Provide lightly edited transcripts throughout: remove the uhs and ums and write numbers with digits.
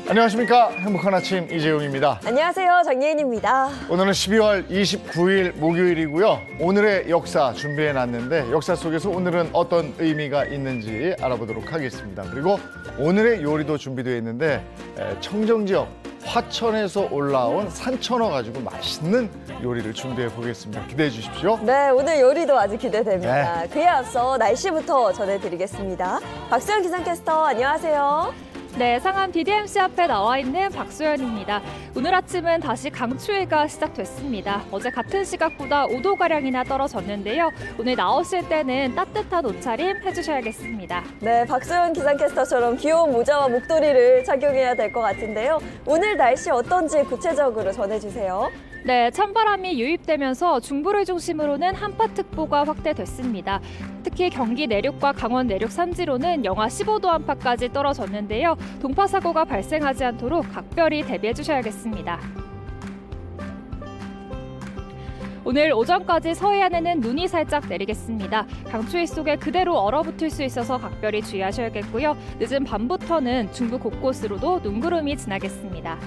안녕하십니까. 행복한 아침 이재용입니다. 안녕하세요. 정예인입니다. 오늘은 12월 29일 목요일이고요. 오늘의 역사 준비해놨는데 역사 속에서 오늘은 어떤 의미가 있는지 알아보도록 하겠습니다. 그리고 오늘의 요리도 준비되어 있는데 청정지역 화천에서 올라온 산천어 가지고 맛있는 요리를 준비해 보겠습니다. 기대해 주십시오. 네, 오늘 요리도 아주 기대됩니다. 네. 그에 앞서 날씨부터 전해드리겠습니다. 박수연 기상캐스터 안녕하세요. 네, 상암 DDMC 앞에 나와 있는 박소연입니다. 오늘 아침은 다시 강추위가 시작됐습니다. 어제 같은 시각보다 5도가량이나 떨어졌는데요. 오늘 나오실 때는 따뜻한 옷차림 해주셔야겠습니다. 네, 박수연 기상캐스터처럼 귀여운 모자와 목도리를 착용해야 될 것 같은데요. 오늘 날씨 어떤지 구체적으로 전해주세요. 네, 찬바람이 유입되면서 중부를 중심으로는 한파특보가 확대됐습니다. 특히 경기 내륙과 강원 내륙 산지로는 영하 15도 안팎까지 떨어졌는데요. 동파 사고가 발생하지 않도록 각별히 대비해 주셔야겠습니다. 오늘 오전까지 서해안에는 눈이 살짝 내리겠습니다. 강추위 속에 그대로 얼어붙을 수 있어서 각별히 주의하셔야겠고요. 늦은 밤부터는 중부 곳곳으로도 눈구름이 지나겠습니다.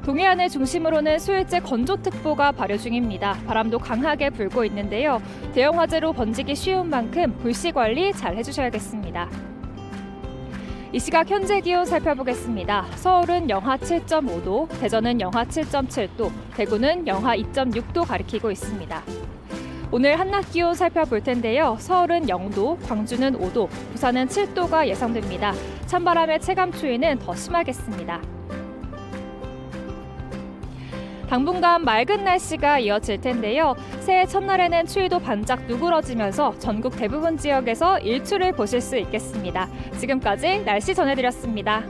동해안을 중심으로는 수일째 건조특보가 발효 중입니다. 바람도 강하게 불고 있는데요. 대형 화재로 번지기 쉬운 만큼 불씨 관리 잘 해주셔야겠습니다. 이 시각 현재 기온 살펴보겠습니다. 서울은 영하 7.5도, 대전은 영하 7.7도, 대구는 영하 2.6도 가리키고 있습니다. 오늘 한낮 기온 살펴볼 텐데요. 서울은 0도, 광주는 5도, 부산은 7도가 예상됩니다. 찬바람의 체감 추위는 더 심하겠습니다. 당분간 맑은 날씨가 이어질 텐데요. 새해 첫날에는 추위도 반짝 누그러지면서 전국 대부분 지역에서 일출을 보실 수 있겠습니다. 지금까지 날씨 전해드렸습니다.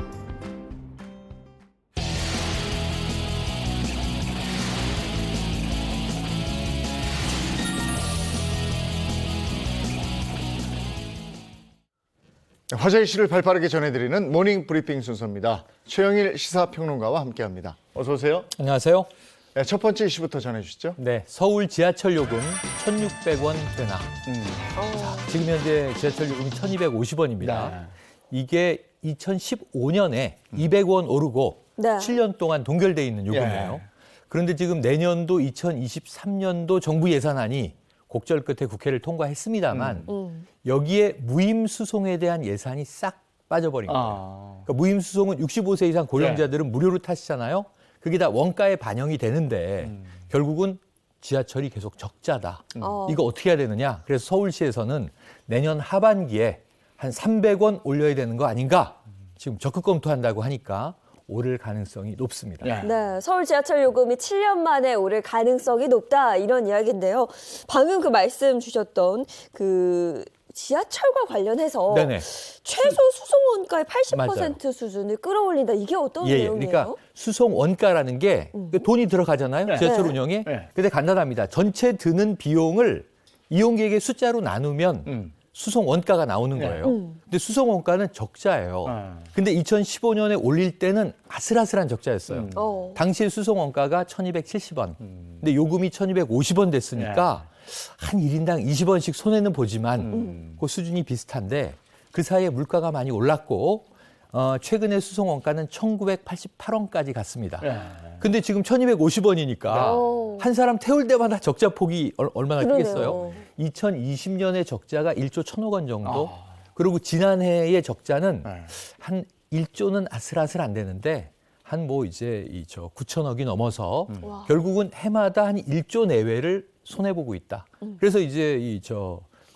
화제 이슈를 발빠르게 전해드리는 모닝 브리핑 순서입니다. 최영일 시사평론가와 함께합니다. 어서 오세요. 안녕하세요. 네, 첫 번째 이슈부터 전해주시죠. 네, 서울 지하철 요금 1,600원 되나? 지금 현재 지하철 요금이 1,250원입니다. 네. 이게 2015년에 200원 오르고 네. 7년 동안 동결돼 있는 요금이에요. 예. 그런데 지금 내년도 2023년도 정부 예산안이 곡절 끝에 국회를 통과했습니다만 여기에 무임수송에 대한 예산이 싹 빠져버린 거예요. 그러니까 무임수송은 65세 이상 고령자들은 무료로 타시잖아요. 그게 다 원가에 반영이 되는데 결국은 지하철이 계속 적자다. 이거 어떻게 해야 되느냐. 그래서 서울시에서는 내년 하반기에 한 300원 올려야 되는 거 아닌가. 지금 적극 검토한다고 하니까 오를 가능성이 높습니다. 네, 서울 지하철 요금이 7년 만에 오를 가능성이 높다 이런 이야기인데요. 방금 그 말씀 주셨던 그 지하철과 관련해서 네네. 최소 수송 원가의 80% 맞아요. 수준을 끌어올린다. 이게 어떤 예, 내용이에요? 그러니까 수송 원가라는 게 돈이 들어가잖아요. 지하철 네. 운영에. 네. 근데 간단합니다. 전체 드는 비용을 이용객의 숫자로 나누면 수송 원가가 나오는 거예요. 근데 수송 원가는 적자예요. 근데 2015년에 올릴 때는 아슬아슬한 적자였어요. 당시에 수송 원가가 1,270원. 근데 요금이 1,250원 됐으니까 한 1인당 20원씩 손해는 보지만 그 수준이 비슷한데 그 사이에 물가가 많이 올랐고 최근에 수송 원가는 1,988원까지 갔습니다. 근데 지금 1,250원이니까 한 사람 태울 때마다 적자 폭이 얼마나 그러네요. 크겠어요? 2020년에 적자가 1조 1,000억 원 정도. 그리고 지난해의 적자는 한 1조는 아슬아슬 안 되는데 한 뭐 이제 9천억이 넘어서 결국은 해마다 한 1조 내외를 손해보고 있다. 그래서 이제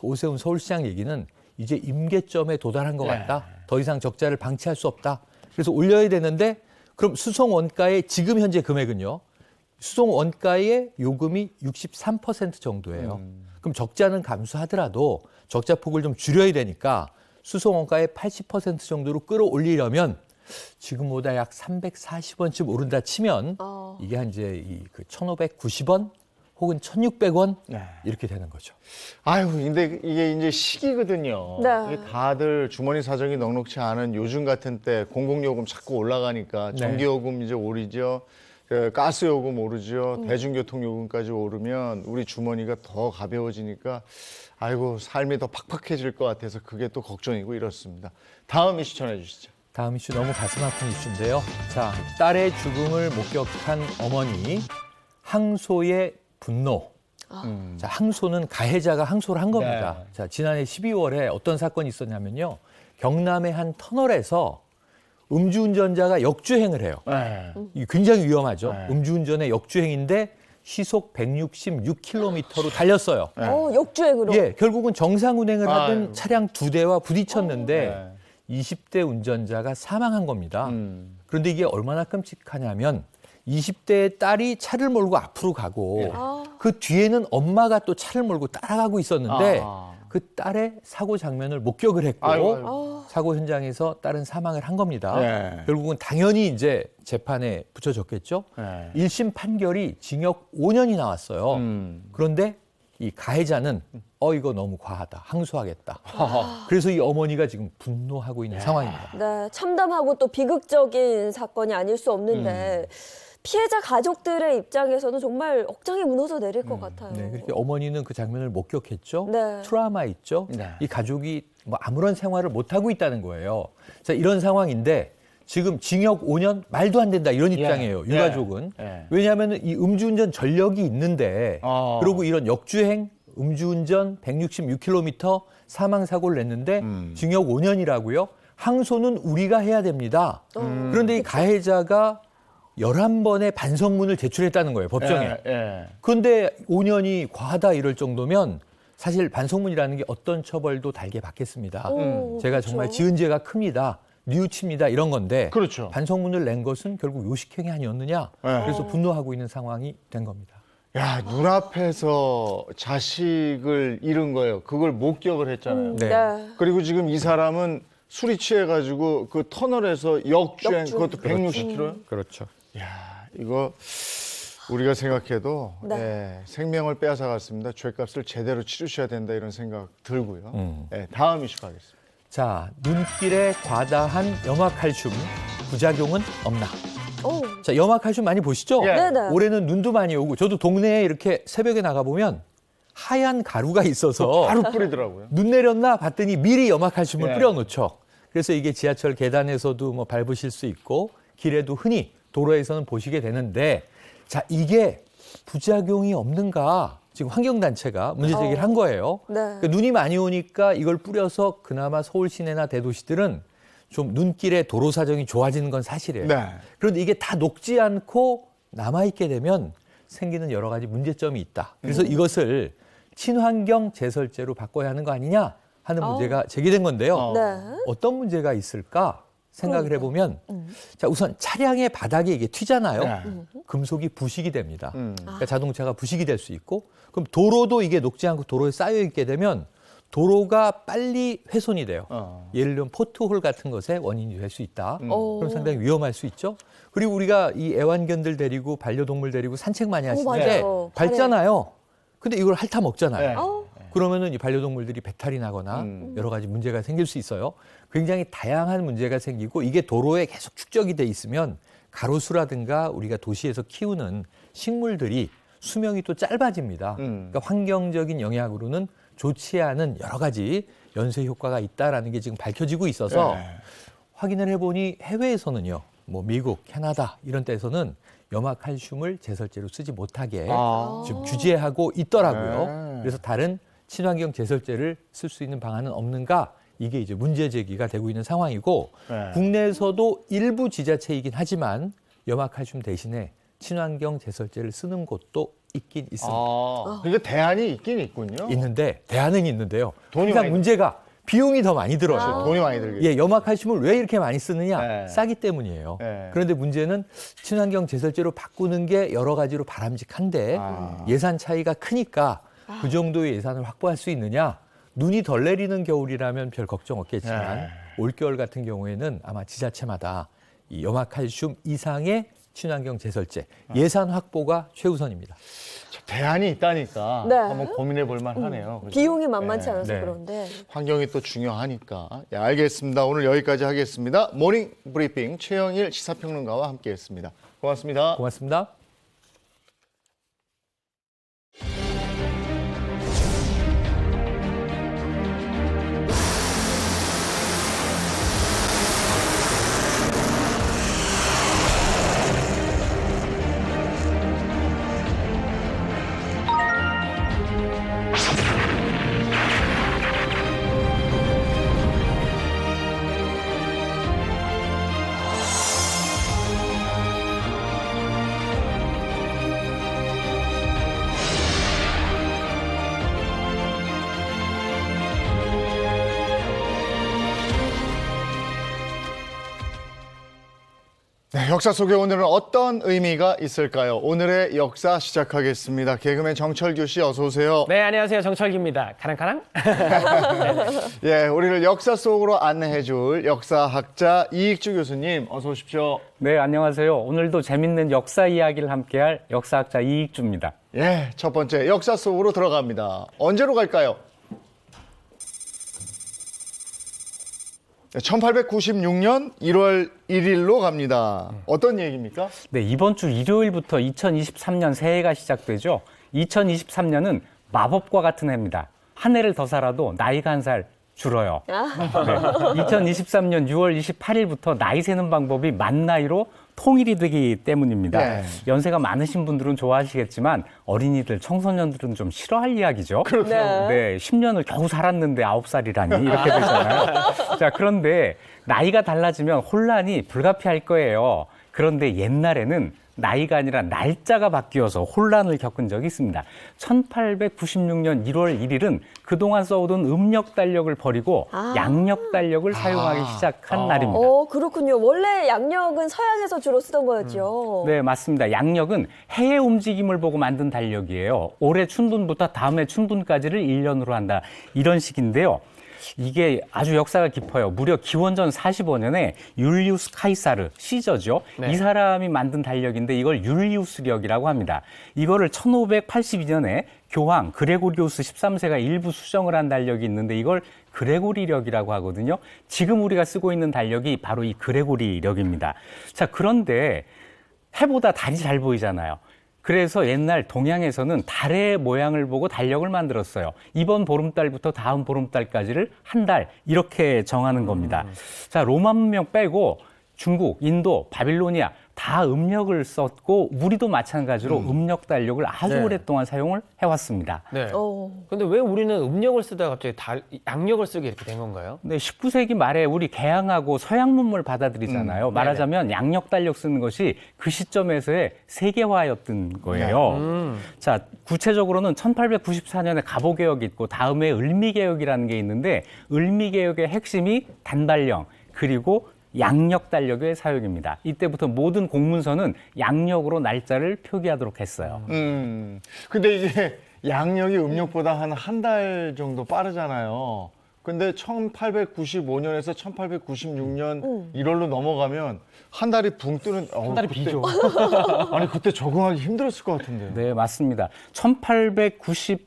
오세훈 서울시장 얘기는 이제 임계점에 도달한 것 같다. 더 이상 적자를 방치할 수 없다. 그래서 올려야 되는데 그럼 수송 원가의 지금 현재 금액은요. 수송 원가의 요금이 63% 정도예요. 그럼 적자는 감수하더라도 적자 폭을 좀 줄여야 되니까 수송 원가의 80% 정도로 끌어올리려면 지금보다 약 340원쯤 오른다 치면 이게 한 이제 1,590원 혹은 1,600원 네. 이렇게 되는 거죠. 아유, 근데 이게 이제 시기거든요. 네. 이게 다들 주머니 사정이 넉넉치 않은 요즘 같은 때 공공요금 자꾸 올라가니까 네. 전기요금 이제 오르죠. 가스요금 오르죠. 대중교통요금까지 오르면 우리 주머니가 더 가벼워지니까 아이고 삶이 더 팍팍해질 것 같아서 그게 또 걱정이고 이렇습니다. 다음 이슈 전해 주시죠. 다음 이슈 너무 가슴 아픈 이슈인데요. 자, 딸의 죽음을 목격한 어머니 항소의 분노. 자, 항소는 가해자가 항소를 한 겁니다. 네. 자, 지난해 12월에 어떤 사건이 있었냐면요. 경남의 한 터널에서 음주운전자가 역주행을 해요. 네. 이게 굉장히 위험하죠. 네. 음주운전의 역주행인데 시속 166km로 달렸어요. 네. 역주행으로. 예, 결국은 정상 운행을 하던 아이고. 차량 2대와 부딪혔는데 네. 20대 운전자가 사망한 겁니다. 음. 그런데 이게 얼마나 끔찍하냐면 20대의 딸이 차를 몰고 앞으로 가고 그 뒤에는 엄마가 또 차를 몰고 따라가고 있었는데 아. 그 딸의 사고 장면을 목격을 했고 아이고, 아이고. 사고 현장에서 딸은 사망을 한 겁니다. 네. 결국은 당연히 이제 재판에 붙여졌겠죠. 네. 1심 판결이 징역 5년이 나왔어요. 그런데 이 가해자는 이거 너무 과하다. 항소하겠다. 그래서 이 어머니가 지금 분노하고 있는 상황입니다. 네, 참담하고 또 비극적인 사건이 아닐 수 없는데 피해자 가족들의 입장에서는 정말 억장이 무너져 내릴 것 같아요. 네, 그렇게 어머니는 그 장면을 목격했죠. 네. 트라우마 있죠. 네. 이 가족이 뭐 아무런 생활을 못 하고 있다는 거예요. 자, 이런 상황인데 지금 징역 5년 말도 안 된다 이런 입장이에요. 예. 유가족은. 예. 왜냐하면 이 음주운전 전력이 있는데 그리고 이런 역주행, 음주운전 166km 사망 사고를 냈는데 징역 5년이라고요. 항소는 우리가 해야 됩니다. 그런데 이 가해자가 11번의 반성문을 제출했다는 거예요, 법정에. 예. 그런데 5년이 과하다 이럴 정도면 사실 반성문이라는 게 어떤 처벌도 달게 받겠습니다. 제가 정말 그렇죠. 지은 죄가 큽니다. 뉘우칩니다. 이런 건데 그렇죠. 반성문을 낸 것은 결국 요식행위 아니었느냐. 네. 그래서 분노하고 있는 상황이 된 겁니다. 야, 눈앞에서 자식을 잃은 거예요. 그걸 목격을 했잖아요. 네. 네. 그리고 지금 이 사람은 술이 취해가지고 그 터널에서 역주행, 역주행. 그것도 160km? 그렇죠. 야, 이거 우리가 생각해도 네. 예, 생명을 빼앗아갔습니다. 죄값을 제대로 치르셔야 된다 이런 생각 들고요. 예, 다음 이슈 가겠습니다. 자, 눈길에 과다한 염화칼슘 부작용은 없나? 오. 자, 염화칼슘 많이 보시죠? 예. 네네. 올해는 눈도 많이 오고 저도 동네에 이렇게 새벽에 나가보면 하얀 가루가 있어서 바로 뿌리더라고요. 눈 내렸나 봤더니 미리 염화칼슘을 예. 뿌려놓죠. 그래서 이게 지하철 계단에서도 뭐 밟으실 수 있고 길에도 흔히 도로에서는 보시게 되는데 자, 이게 부작용이 없는가 지금 환경단체가 문제 제기를 한 거예요. 네. 그러니까 눈이 많이 오니까 이걸 뿌려서 그나마 서울 시내나 대도시들은 좀 눈길의 도로 사정이 좋아지는 건 사실이에요. 네. 그런데 이게 다 녹지 않고 남아있게 되면 생기는 여러 가지 문제점이 있다. 그래서 이것을 친환경 제설제로 바꿔야 하는 거 아니냐 하는 문제가 제기된 건데요. 네. 어떤 문제가 있을까 생각을 해보면 자, 우선 차량의 바닥에 이게 튀잖아요. 네. 금속이 부식이 됩니다. 음. 그러니까 자동차가 부식이 될 수 있고 그럼 도로도 이게 녹지 않고 도로에 쌓여 있게 되면 도로가 빨리 훼손이 돼요. 예를 들면 포트홀 같은 것의 원인이 될 수 있다. 그럼 상당히 위험할 수 있죠. 그리고 우리가 이 애완견들 데리고 반려동물 데리고 산책 많이 하실 때 맞아요. 밟잖아요. 근데 이걸 핥아 먹잖아요. 네. 그러면은 이 반려동물들이 배탈이 나거나 여러 가지 문제가 생길 수 있어요. 굉장히 다양한 문제가 생기고 이게 도로에 계속 축적이 돼 있으면 가로수라든가 우리가 도시에서 키우는 식물들이 수명이 또 짧아집니다. 그러니까 환경적인 영향으로는 좋지 않은 여러 가지 연쇄 효과가 있다라는 게 지금 밝혀지고 있어서 네. 확인을 해보니 해외에서는요, 뭐 미국, 캐나다 이런 데서는 염화칼슘을 제설제로 쓰지 못하게 지금 규제하고 있더라고요. 네. 그래서 다른 친환경 제설제를 쓸 수 있는 방안은 없는가? 이게 이제 문제 제기가 되고 있는 상황이고 네. 국내에서도 일부 지자체이긴 하지만 염화칼슘 대신에 친환경 제설제를 쓰는 곳도 있긴 있습니다. 그러니까 대안이 있긴 있군요. 있는데 대안은 있는데요. 돈이 항상 많이 문제가 비용이 더 많이 들어요. 돈이 많이 들겠죠. 예, 염화칼슘을 왜 이렇게 많이 쓰느냐? 네. 싸기 때문이에요. 네. 그런데 문제는 친환경 제설제로 바꾸는 게 여러 가지로 바람직한데 예산 차이가 크니까 그 정도의 예산을 확보할 수 있느냐? 눈이 덜 내리는 겨울이라면 별 걱정 없겠지만 네. 올겨울 같은 경우에는 아마 지자체마다 이 염화칼슘 이상의 친환경 제설제 예산 확보가 최우선입니다. 대안이 있다니까 네. 한번 고민해 볼 만하네요. 그죠? 비용이 만만치 않아서 네. 그런데. 환경이 또 중요하니까. 예, 알겠습니다. 오늘 여기까지 하겠습니다. 모닝 브리핑 최영일 시사평론가와 함께했습니다. 고맙습니다. 고맙습니다. 네, 역사 속에 오늘은 어떤 의미가 있을까요? 오늘의 역사 시작하겠습니다. 개그맨 정철규 씨 어서 오세요. 네, 안녕하세요. 정철기입니다. 카랑카랑. 예, 우리를 역사 속으로 안내해줄 역사학자 이익주 교수님 어서 오십시오. 네, 안녕하세요. 오늘도 재밌는 역사 이야기를 함께할 역사학자 이익주입니다. 예, 첫 번째 역사 속으로 들어갑니다. 언제로 갈까요? 1896년 1월 1일로 갑니다. 어떤 얘기입니까? 네, 이번 주 일요일부터 2023년 새해가 시작되죠. 2023년은 마법과 같은 해입니다. 한 해를 더 살아도 나이가 한 살 줄어요. 네, 2023년 6월 28일부터 나이 세는 방법이 만 나이로 통일이 되기 때문입니다. 네. 연세가 많으신 분들은 좋아하시겠지만 어린이들, 청소년들은 좀 싫어할 이야기죠. 그렇죠. 네. 10년을 겨우 살았는데 9살이라니 이렇게 되잖아요. 자, 그런데 나이가 달라지면 혼란이 불가피할 거예요. 그런데 옛날에는 나이가 아니라 날짜가 바뀌어서 혼란을 겪은 적이 있습니다. 1896년 1월 1일은 그동안 써오던 음력 달력을 버리고 양력 달력을 사용하기 시작한 날입니다. 그렇군요. 원래 양력은 서양에서 주로 쓰던 거였죠. 네, 맞습니다. 양력은 해의 움직임을 보고 만든 달력이에요. 올해 춘분부터 다음 해 춘분까지를 1년으로 한다. 이런 식인데요. 이게 아주 역사가 깊어요. 무려 기원전 45년에 율리우스 카이사르, 시저죠. 네. 이 사람이 만든 달력인데 이걸 율리우스력이라고 합니다. 이거를 1582년에 교황 그레고리우스 13세가 일부 수정을 한 달력이 있는데 이걸 그레고리력이라고 하거든요. 지금 우리가 쓰고 있는 달력이 바로 이 그레고리력입니다. 자, 그런데 해보다 달이 잘 보이잖아요. 그래서 옛날 동양에서는 달의 모양을 보고 달력을 만들었어요. 이번 보름달부터 다음 보름달까지를 한 달 이렇게 정하는 겁니다. 자, 로마 문명 빼고 중국, 인도, 바빌로니아 다 음력을 썼고 우리도 마찬가지로 음력 달력을 아주 네. 오랫동안 사용을 해왔습니다. 네. 어. 근데 왜 우리는 음력을 쓰다가 갑자기 양력을 쓰게 이렇게 된 건가요? 네, 19세기 말에 우리 개항하고 서양 문물 받아들이잖아요. 말하자면 양력 달력 쓰는 것이 그 시점에서의 세계화였던 거예요. 자, 구체적으로는 1894년에 갑오개혁이 있고 다음에 을미개혁이라는 게 있는데 을미개혁의 핵심이 단발령 그리고 양력 달력의 사용입니다. 이때부터 모든 공문서는 양력으로 날짜를 표기하도록 했어요. 근데 이게 양력이 음력보다 한 달 정도 빠르잖아요. 근데 1895년에서 1896년 1월로 넘어가면 한 달이 붕 뜨는 한 달이 비죠. 아니 그때 적응하기 힘들었을 것 같은데요. 네, 맞습니다. 1895년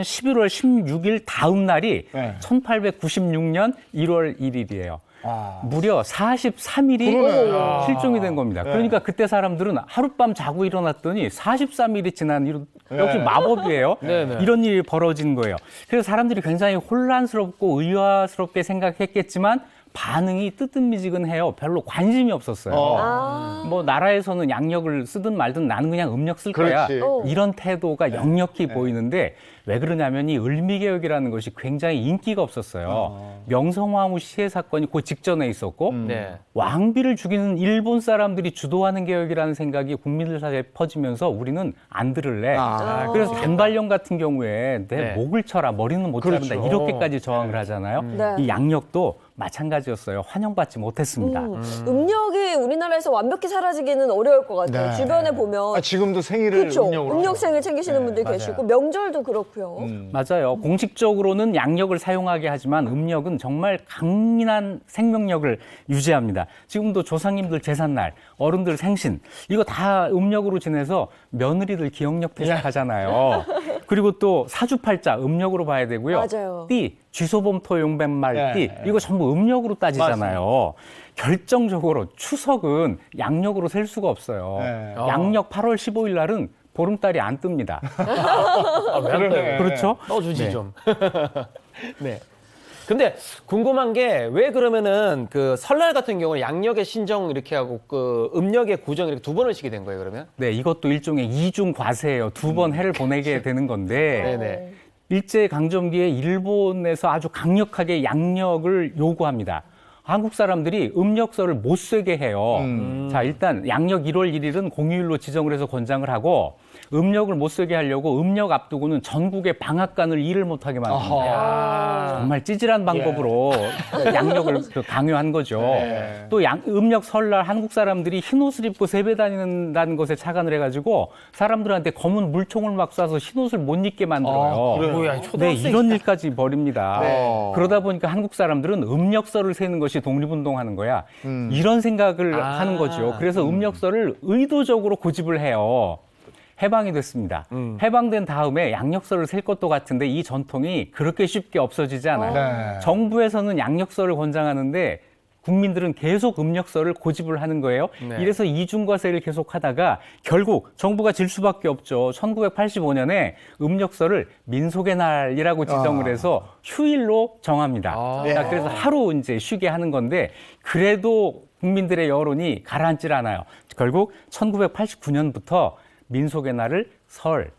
11월 16일 다음 날이 네. 1896년 1월 1일이에요. 아. 무려 43일이 그러네. 실종이 된 겁니다. 네. 그러니까 그때 사람들은 하룻밤 자고 일어났더니 43일이 지난 역시 네. 마법이에요. 네네. 이런 일이 벌어진 거예요. 그래서 사람들이 굉장히 혼란스럽고 의아스럽게 생각했겠지만 반응이 뜨뜻미지근해요. 별로 관심이 없었어요. 뭐 나라에서는 양력을 쓰든 말든 나는 그냥 음력 쓸 거야. 그렇지. 이런 태도가 역력히 보이는데 왜 그러냐면 이 을미개혁이라는 것이 굉장히 인기가 없었어요. 명성황후 시해 사건이 그 직전에 있었고 네. 왕비를 죽이는 일본 사람들이 주도하는 개혁이라는 생각이 국민들 사이에 퍼지면서 우리는 안 들을래. 그래서 단발령 같은 경우에 내 네. 목을 쳐라, 머리는 못 자른다 그렇죠. 이렇게까지 저항을 하잖아요. 네. 이 양력도 마찬가지였어요. 환영받지 못했습니다. 음력이 우리나라에서 완벽히 사라지기는 어려울 것 같아요. 네. 주변에 보면 지금도 생일을 그렇죠. 음력으로 음력생을 챙기시는 분들 맞아요. 계시고 명절도 그렇고요. 맞아요. 공식적으로는 양력을 사용하게 하지만 음력은 정말 강인한 생명력을 유지합니다. 지금도 조상님들 제삿날, 어른들 생신 이거 다 음력으로 지내서 며느리들 기억력 테스트하잖아요. 그리고 또 사주팔자 음력으로 봐야 되고요. 맞아요. 띠, 쥐소범토용뱀말 띠 네. 이거 전부 음력으로 따지잖아요. 결정적으로 추석은 양력으로 셀 수가 없어요. 네. 양력 8월 15일 날은 보름달이 안 뜹니다. 그러네. 그렇죠? 떠주지 네. 좀. 네. 근데 궁금한 게 왜 그러면은 그 설날 같은 경우는 양력의 신정 이렇게 하고 그 음력의 구정 이렇게 두 번을 쉬게 된 거예요, 그러면? 네, 이것도 일종의 이중 과세예요. 두 번 해를 보내게 되는 건데 네네. 일제 강점기에 일본에서 아주 강력하게 양력을 요구합니다. 한국 사람들이 음력서를 못 쓰게 해요. 자, 일단 양력 1월 1일은 공휴일로 지정을 해서 권장을 하고 음력을 못 쓰게 하려고 음력 앞두고는 전국의 방앗간을 일을 못하게 만듭니다. 정말 찌질한 방법으로 양력을 강요한 거죠. 또 음력 설날 한국 사람들이 흰 옷을 입고 세배 다니는다는 것에 착안을 해가지고 사람들한테 검은 물총을 막 쏴서 흰 옷을 못 입게 만들어요. 뭐야, 네, 초등학생 이런 일까지 벌입니다. 네. 그러다 보니까 한국 사람들은 음력서를 세는 것이 독립운동하는 거야. 이런 생각을 하는 거죠. 그래서 음력서를 의도적으로 고집을 해요. 해방이 됐습니다. 해방된 다음에 양력서를 셀 것도 같은데 이 전통이 그렇게 쉽게 없어지지 않아요. 네. 정부에서는 양력서를 권장하는데 국민들은 계속 음력서를 고집을 하는 거예요. 네. 이래서 이중과세를 계속하다가 결국 정부가 질 수밖에 없죠. 1985년에 음력서를 민속의 날이라고 지정을 해서 휴일로 정합니다. 자, 그래서 하루 이제 쉬게 하는 건데 그래도 국민들의 여론이 가라앉질 않아요. 결국 1989년부터 민속의 날을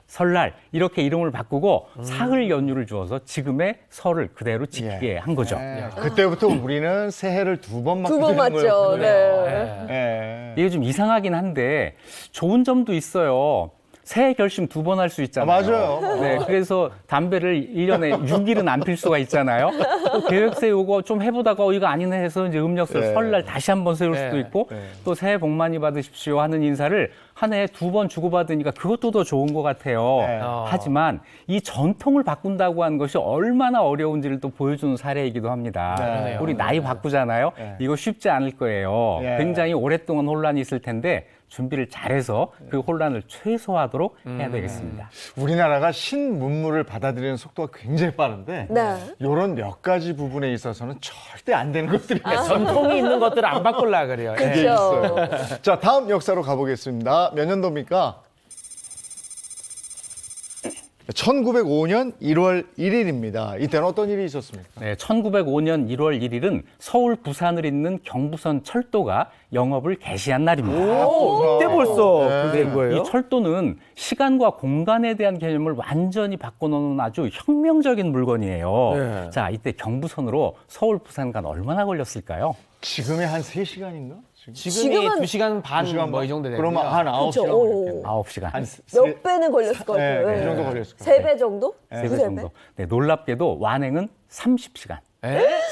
설날 이렇게 이름을 바꾸고 사흘 연휴를 주어서 지금의 설을 그대로 지키게 한 거죠. 네. 그때부터 우리는 새해를 두 번 맞게 두 번 되는 맞죠. 거였군요. 네. 네. 이게 좀 이상하긴 한데 좋은 점도 있어요. 새해 결심 두 번 할 수 있잖아요. 맞아요. 네, 그래서 담배를 1년에 6일은 안 필 수가 있잖아요. 또 계획 세우고 좀 해보다가 이거 아니네 해서 이제 음력서 네. 설날 다시 한번 세울 네. 수도 있고 네. 또 새해 복 많이 받으십시오 하는 인사를 한 해에 두 번 주고받으니까 그것도 더 좋은 것 같아요. 네. 하지만 이 전통을 바꾼다고 하는 것이 얼마나 어려운지를 또 보여주는 사례이기도 합니다. 네. 우리 나이 바꾸잖아요. 네. 이거 쉽지 않을 거예요. 네. 굉장히 오랫동안 혼란이 있을 텐데 준비를 잘해서 그 혼란을 최소화하도록 해야 되겠습니다. 우리나라가 신문물을 받아들이는 속도가 굉장히 빠른데 네. 이런 몇 가지 부분에 있어서는 절대 안 되는 것들이 전통이 있는 것들을 안 바꾸려 그래요. 예. 이게 그렇죠. 있어요. 자, 다음 역사로 가보겠습니다. 몇 년도입니까? 1905년 1월 1일입니다. 이때는 어떤 일이 있었습니까? 네, 1905년 1월 1일은 서울 부산을 잇는 경부선 철도가 영업을 개시한 날입니다. 이때 벌써 그게 된 거예요? 이 철도는 시간과 공간에 대한 개념을 완전히 바꿔놓은 아주 혁명적인 물건이에요. 네. 자, 이때 경부선으로 서울 부산 간 얼마나 걸렸을까요? 지금의 한 3시간인가? 지금이 지금은 2시간 반 시간 뭐 이 정도 되고요. 그러면 한 9시간 그렇죠. 걸렸겠네. 9시간. 한 몇 배는 걸렸을 것 같아요. 네, 네. 그 정도 걸렸을 것 같아요. 세 배 정도? 세 배 두세 정도. 네, 놀랍게도 완행은 30시간.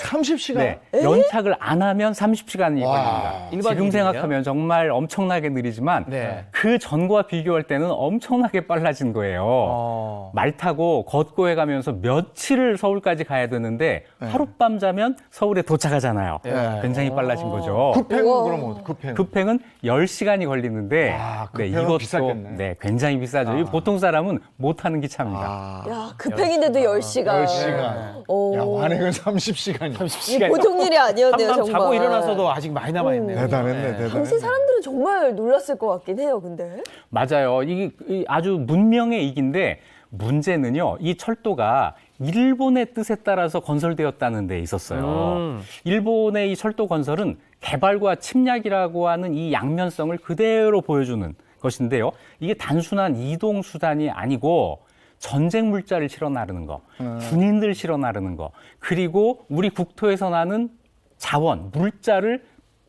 30시간? 네, 연착을 안 하면 30시간이 와. 걸립니다. 일반 지금 일이네요? 생각하면 정말 엄청나게 느리지만 네. 그 전과 비교할 때는 엄청나게 빨라진 거예요. 말 타고 걷고 해가면서 며칠을 서울까지 가야 되는데 하룻밤 자면 서울에 도착하잖아요. 네. 굉장히 빨라진 거죠. 급행은 우와. 그러면 급행. 급행은 10시간이 걸리는데 아, 네, 급행은 이것도 비쌌겠네. 네, 굉장히 비싸죠. 이거 보통 사람은 못 타는 기차입니다. 아, 야, 급행인데도 10시간. 10시간. 오. 야, 완행은 30시간이야. 이게 보통 일이 아니었네요, 한밤 정말. 자고 일어나서도 아직 많이 남아있네요. 대단했네, 대단했네. 당시 사람들은 정말 놀랐을 것 같긴 해요, 근데. 맞아요. 이게 아주 문명의 이기인데 문제는요. 이 철도가 일본의 뜻에 따라서 건설되었다는 데 있었어요. 일본의 이 철도 건설은 개발과 침략이라고 하는 이 양면성을 그대로 보여주는 것인데요. 이게 단순한 이동 수단이 아니고 전쟁 물자를 실어 나르는 거, 군인들 실어 나르는 거, 그리고 우리 국토에서 나는 자원, 물자를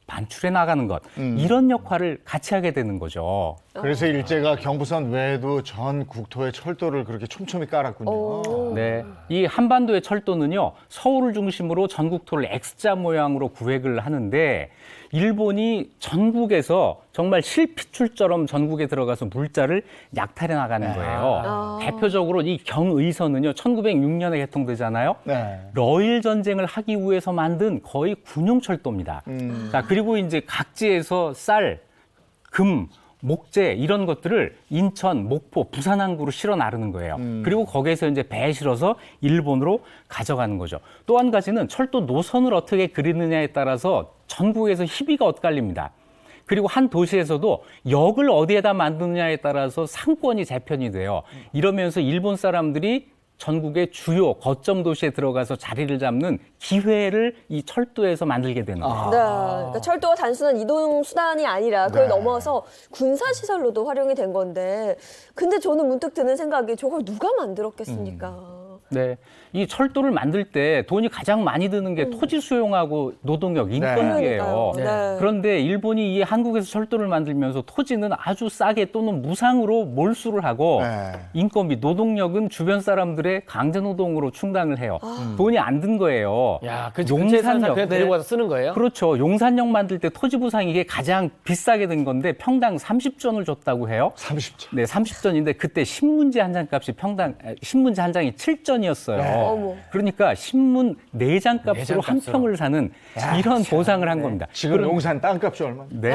반출해 나가는 것 이런 역할을 같이 하게 되는 거죠. 그래서 일제가 경부선 외에도 전 국토에 철도를 그렇게 촘촘히 깔았군요. 네, 이 한반도의 철도는요 서울을 중심으로 전국토를 X자 모양으로 구획을 하는데 일본이 전국에서 정말 실핏줄처럼 전국에 들어가서 물자를 약탈해 나가는 거예요. 대표적으로 이 경의선은요 1906년에 개통되잖아요. 네. 러일 전쟁을 하기 위해서 만든 거의 군용 철도입니다. 자, 그리고 이제 각지에서 쌀, 금, 목재 이런 것들을 인천, 목포, 부산 항구로 실어 나르는 거예요. 그리고 거기에서 이제 배에 실어서 일본으로 가져가는 거죠. 또 한 가지는 철도 노선을 어떻게 그리느냐에 따라서 전국에서 희비가 엇갈립니다. 그리고 한 도시에서도 역을 어디에다 만드느냐에 따라서 상권이 재편이 돼요. 이러면서 일본 사람들이 전국의 주요 거점 도시에 들어가서 자리를 잡는 기회를 이 철도에서 만들게 되는 거예요. 네, 그러니까 철도가 단순한 이동 수단이 아니라 그걸 네. 넘어서 군사 시설로도 활용이 된 건데, 근데 저는 문득 드는 생각이 저걸 누가 만들었겠습니까? 네, 이 철도를 만들 때 돈이 가장 많이 드는 게 토지 수용하고 노동력, 인건비예요. 그러니까요. 네. 그런데 일본이 이 한국에서 철도를 만들면서 토지는 아주 싸게 또는 무상으로 몰수를 하고 네. 인건비, 노동력은 주변 사람들의 강제 노동으로 충당을 해요. 돈이 안 든 거예요. 야, 그 근처에 사는 사람 그냥 데리고 와서 쓰는 거예요? 그렇죠. 용산역 만들 때 토지 부상 이게 가장 비싸게 된 건데 평당 30전을 줬다고 해요. 30점. 네, 30전인데 그때 신문지 한 장 값이 신문지 한 장이 7전이었어요. 어머. 그러니까 신문 4장 값으로 한 값으로. 평을 사는 이런 보상을 한 겁니다. 지금 용산 땅값이 얼마나? 네.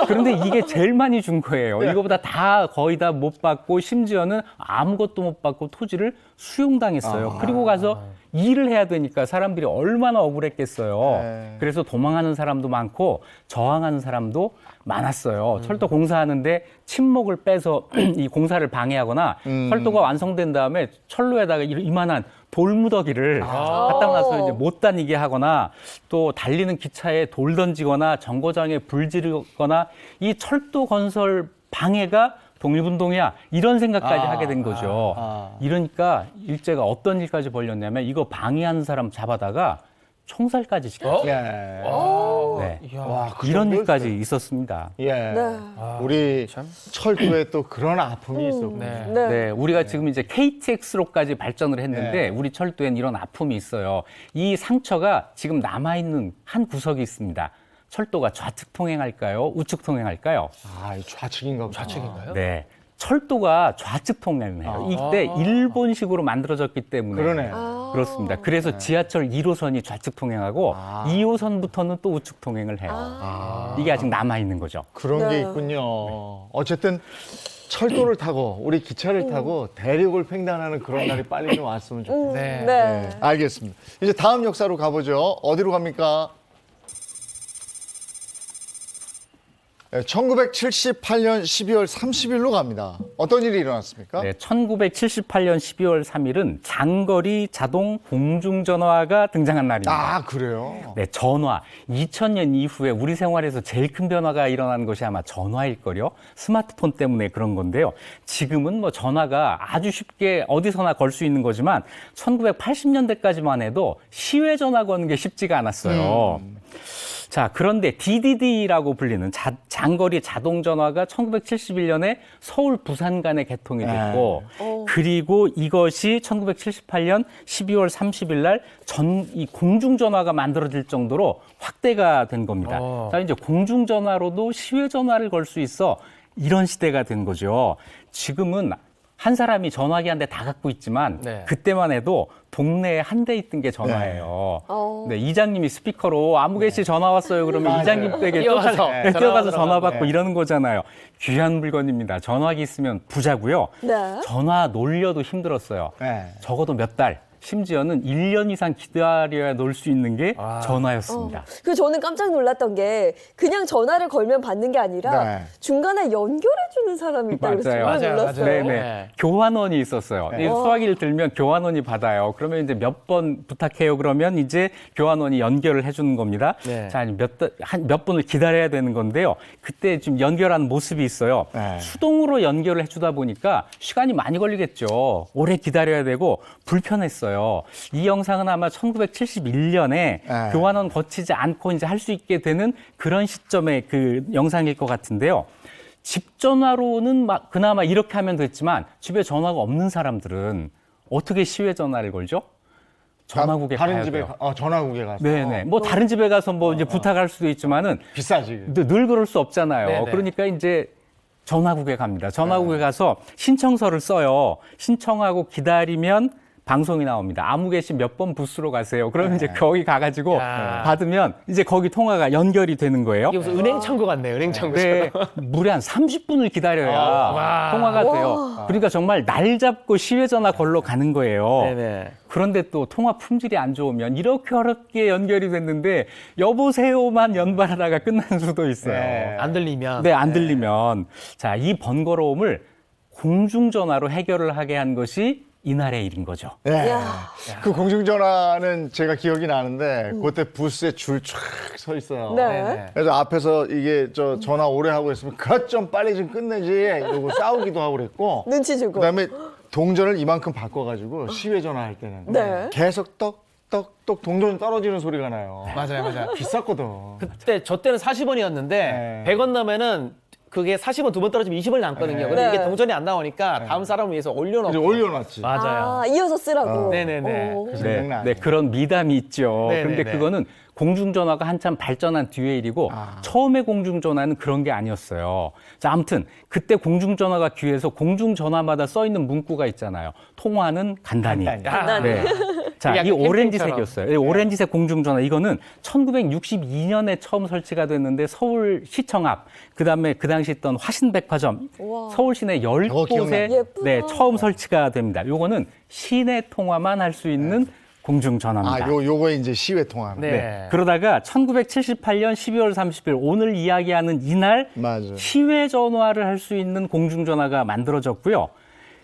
그런데 이게 제일 많이 준 거예요. 이거보다 다 거의 다 못 받고 심지어는 아무것도 못 받고 토지를 수용당했어요. 그리고 가서 일을 해야 되니까 사람들이 얼마나 억울했겠어요. 네. 그래서 도망하는 사람도 많고 저항하는 사람도 많았어요. 철도 공사하는데 침목을 빼서 이 공사를 방해하거나 철도가 완성된 다음에 철로에다가 이만한 돌무더기를 갖다 놔서 이제 못 다니게 하거나 또 달리는 기차에 돌 던지거나 정거장에 불 지르거나 이 철도 건설 방해가 독립운동이야 이런 생각까지 하게 된 거죠. 이러니까 일제가 어떤 일까지 벌였냐면 이거 방해하는 사람 잡아다가 총살까지 시켰어요. 예. 네. 와, 그 이런 정도였어요. 일까지 있었습니다. 예. 네. 우리 철도에 또 그런 아픔이 있었군요. 네. 네. 네, 우리가 지금 이제 KTX로까지 발전을 했는데 네. 우리 철도엔 이런 아픔이 있어요. 이 상처가 지금 남아있는 한 구석이 있습니다. 철도가 좌측 통행할까요? 우측 통행할까요? 아, 이 좌측인가 보다. 좌측인가요? 네. 철도가 좌측 통행해요. 이때 일본식으로 만들어졌기 때문에 그러네. 그렇습니다. 그래서 지하철 1호선이 좌측 통행하고 2호선부터는 또 우측 통행을 해요. 이게 아직 남아 있는 거죠. 그런 네. 게 있군요. 어쨌든 철도를 타고 우리 기차를 타고 대륙을 횡단하는 그런 날이 빨리 좀 왔으면 좋겠네요. 네. 네. 알겠습니다. 이제 다음 역사로 가보죠. 어디로 갑니까? 1978년 12월 30일로 갑니다. 어떤 일이 일어났습니까? 네, 1978년 12월 3일은 장거리 자동 공중전화가 등장한 날입니다. 아, 그래요? 네, 전화. 2000년 이후에 우리 생활에서 제일 큰 변화가 일어난 것이 아마 전화일걸요. 스마트폰 때문에 그런 건데요. 지금은 뭐 전화가 아주 쉽게 어디서나 걸 수 있는 거지만 1980년대까지만 해도 시외 전화 거는 게 쉽지가 않았어요. 자, 그런데 DDD라고 불리는 장거리 자동전화가 1971년에 서울 부산 간에 개통이 됐고 그리고 이것이 1978년 12월 30일 날 이 공중전화가 만들어질 정도로 확대가 된 겁니다. 자, 이제 공중전화로도 시외전화를 걸 수 있어 이런 시대가 된 거죠. 지금은 한 사람이 전화기 한 대 다 갖고 있지만 네. 그때만 해도 동네에 한 대 있던 게 전화예요. 네, 이장님이 스피커로 아무개 씨 전화 왔어요. 그러면 이장님 댁에 뛰어가서 뛰어가서 전화 전화 받고 네. 이러는 거잖아요. 귀한 물건입니다. 전화기 있으면 부자고요. 네. 전화 놀려도 힘들었어요. 네. 적어도 몇 달, 심지어는 1년 이상 기다려야 놀 수 있는 게 전화였습니다. 그 저는 깜짝 놀랐던 게 그냥 전화를 걸면 받는 게 아니라 네. 중간에 연결해주는 사람이 있다고 그래서 맞아요. 정말 놀랐어요. 맞아요. 네네. 네. 교환원이 있었어요. 이 수화기를 들면 교환원이 받아요. 그러면 이제 몇 번 부탁해요. 그러면 이제 교환원이 연결을 해주는 겁니다. 네. 자, 몇 분을 기다려야 되는 건데요. 그때 좀 연결하는 모습이 있어요. 네. 수동으로 연결을 해주다 보니까 시간이 많이 걸리겠죠. 오래 기다려야 되고 불편했어요. 있어요. 이 영상은 아마 1971년에 네. 교환원 거치지 않고 이제 할 수 있게 되는 그런 시점의 그 영상일 것 같은데요. 집 전화로는 막 그나마 이렇게 하면 됐지만 집에 전화가 없는 사람들은 어떻게 시외 전화를 걸죠? 전화국에 다른 가야 집에 돼요. 전화국에 가서. 네네. 뭐 다른 집에 가서 뭐 이제 부탁할 수도 있지만은 비싸지. 늘 그럴 수 없잖아요. 네네. 그러니까 이제 전화국에 갑니다. 전화국에 가서 신청서를 써요. 신청하고 기다리면 방송이 나옵니다. 아무 개시 몇 번 부스로 가세요. 그러면 이제 거기 가가지고 야. 받으면 이제 거기 통화가 연결이 되는 거예요. 이게 무슨 은행 창구 같네요. 은행 창구처럼. 네, 무려 한 30분을 기다려야 통화가 돼요. 그러니까 정말 날 잡고 시외 전화 걸러 가는 거예요. 네네. 그런데 또 통화 품질이 안 좋으면 이렇게 어렵게 연결이 됐는데 여보세요만 연발하다가 끝나는 수도 있어요. 네. 안 들리면. 네, 안 들리면. 자, 이 번거로움을 공중전화로 해결을 하게 한 것이 이날의 일인 거죠. 네. 야. 그 공중전화는 제가 기억이 나는데 그때 부스에 줄 쫙 서 있어요. 네. 네네. 그래서 앞에서 이게 저 전화 오래 하고 있으면 그것 좀 빨리 좀 끝내지 이러고 싸우기도 하고 그랬고 눈치 주고. 그다음에 동전을 이만큼 바꿔가지고 시외 전화할 때는 네. 계속 떡떡떡 동전 떨어지는 소리가 나요. 맞아요, 맞아요. 비쌌거든. 그때 저 때는 40원이었는데 네. 100원 나면은 그게 40원 두 번 떨어지면 20원이 남거든요. 근데 네. 이게 동전이 안 나오니까 다음 사람을 위해서 올려놓고. 이제 올려놨지. 맞아요. 아, 이어서 쓰라고. 네네네. 오. 그래서 네, 생각나. 네, 그런 미담이 있죠. 네네네. 그런데 그거는 공중전화가 한참 발전한 뒤의 일이고 처음에 공중전화는 그런 게 아니었어요. 자, 아무튼 그때 공중전화가 귀해서 공중전화마다 써 있는 문구가 있잖아요. 통화는 간단히. 간단히. 네. 자, 그게 이 약간 오렌지색이었어요. 이 오렌지색 공중전화 이거는 1962년에 처음 설치가 됐는데 서울시청 앞, 그다음에 그 당시 있던 화신백화점, 우와. 서울 시내 저거 10곳에 기억나요. 예쁘다. 네, 처음 설치가 됩니다. 요거는 시내 통화만 할 수 있는 공중전화입니다. 요거에 이제 시외 통화. 네. 네. 그러다가 1978년 12월 30일 오늘 이야기하는 이날 맞아요. 시외 전화를 할 수 있는 공중전화가 만들어졌고요.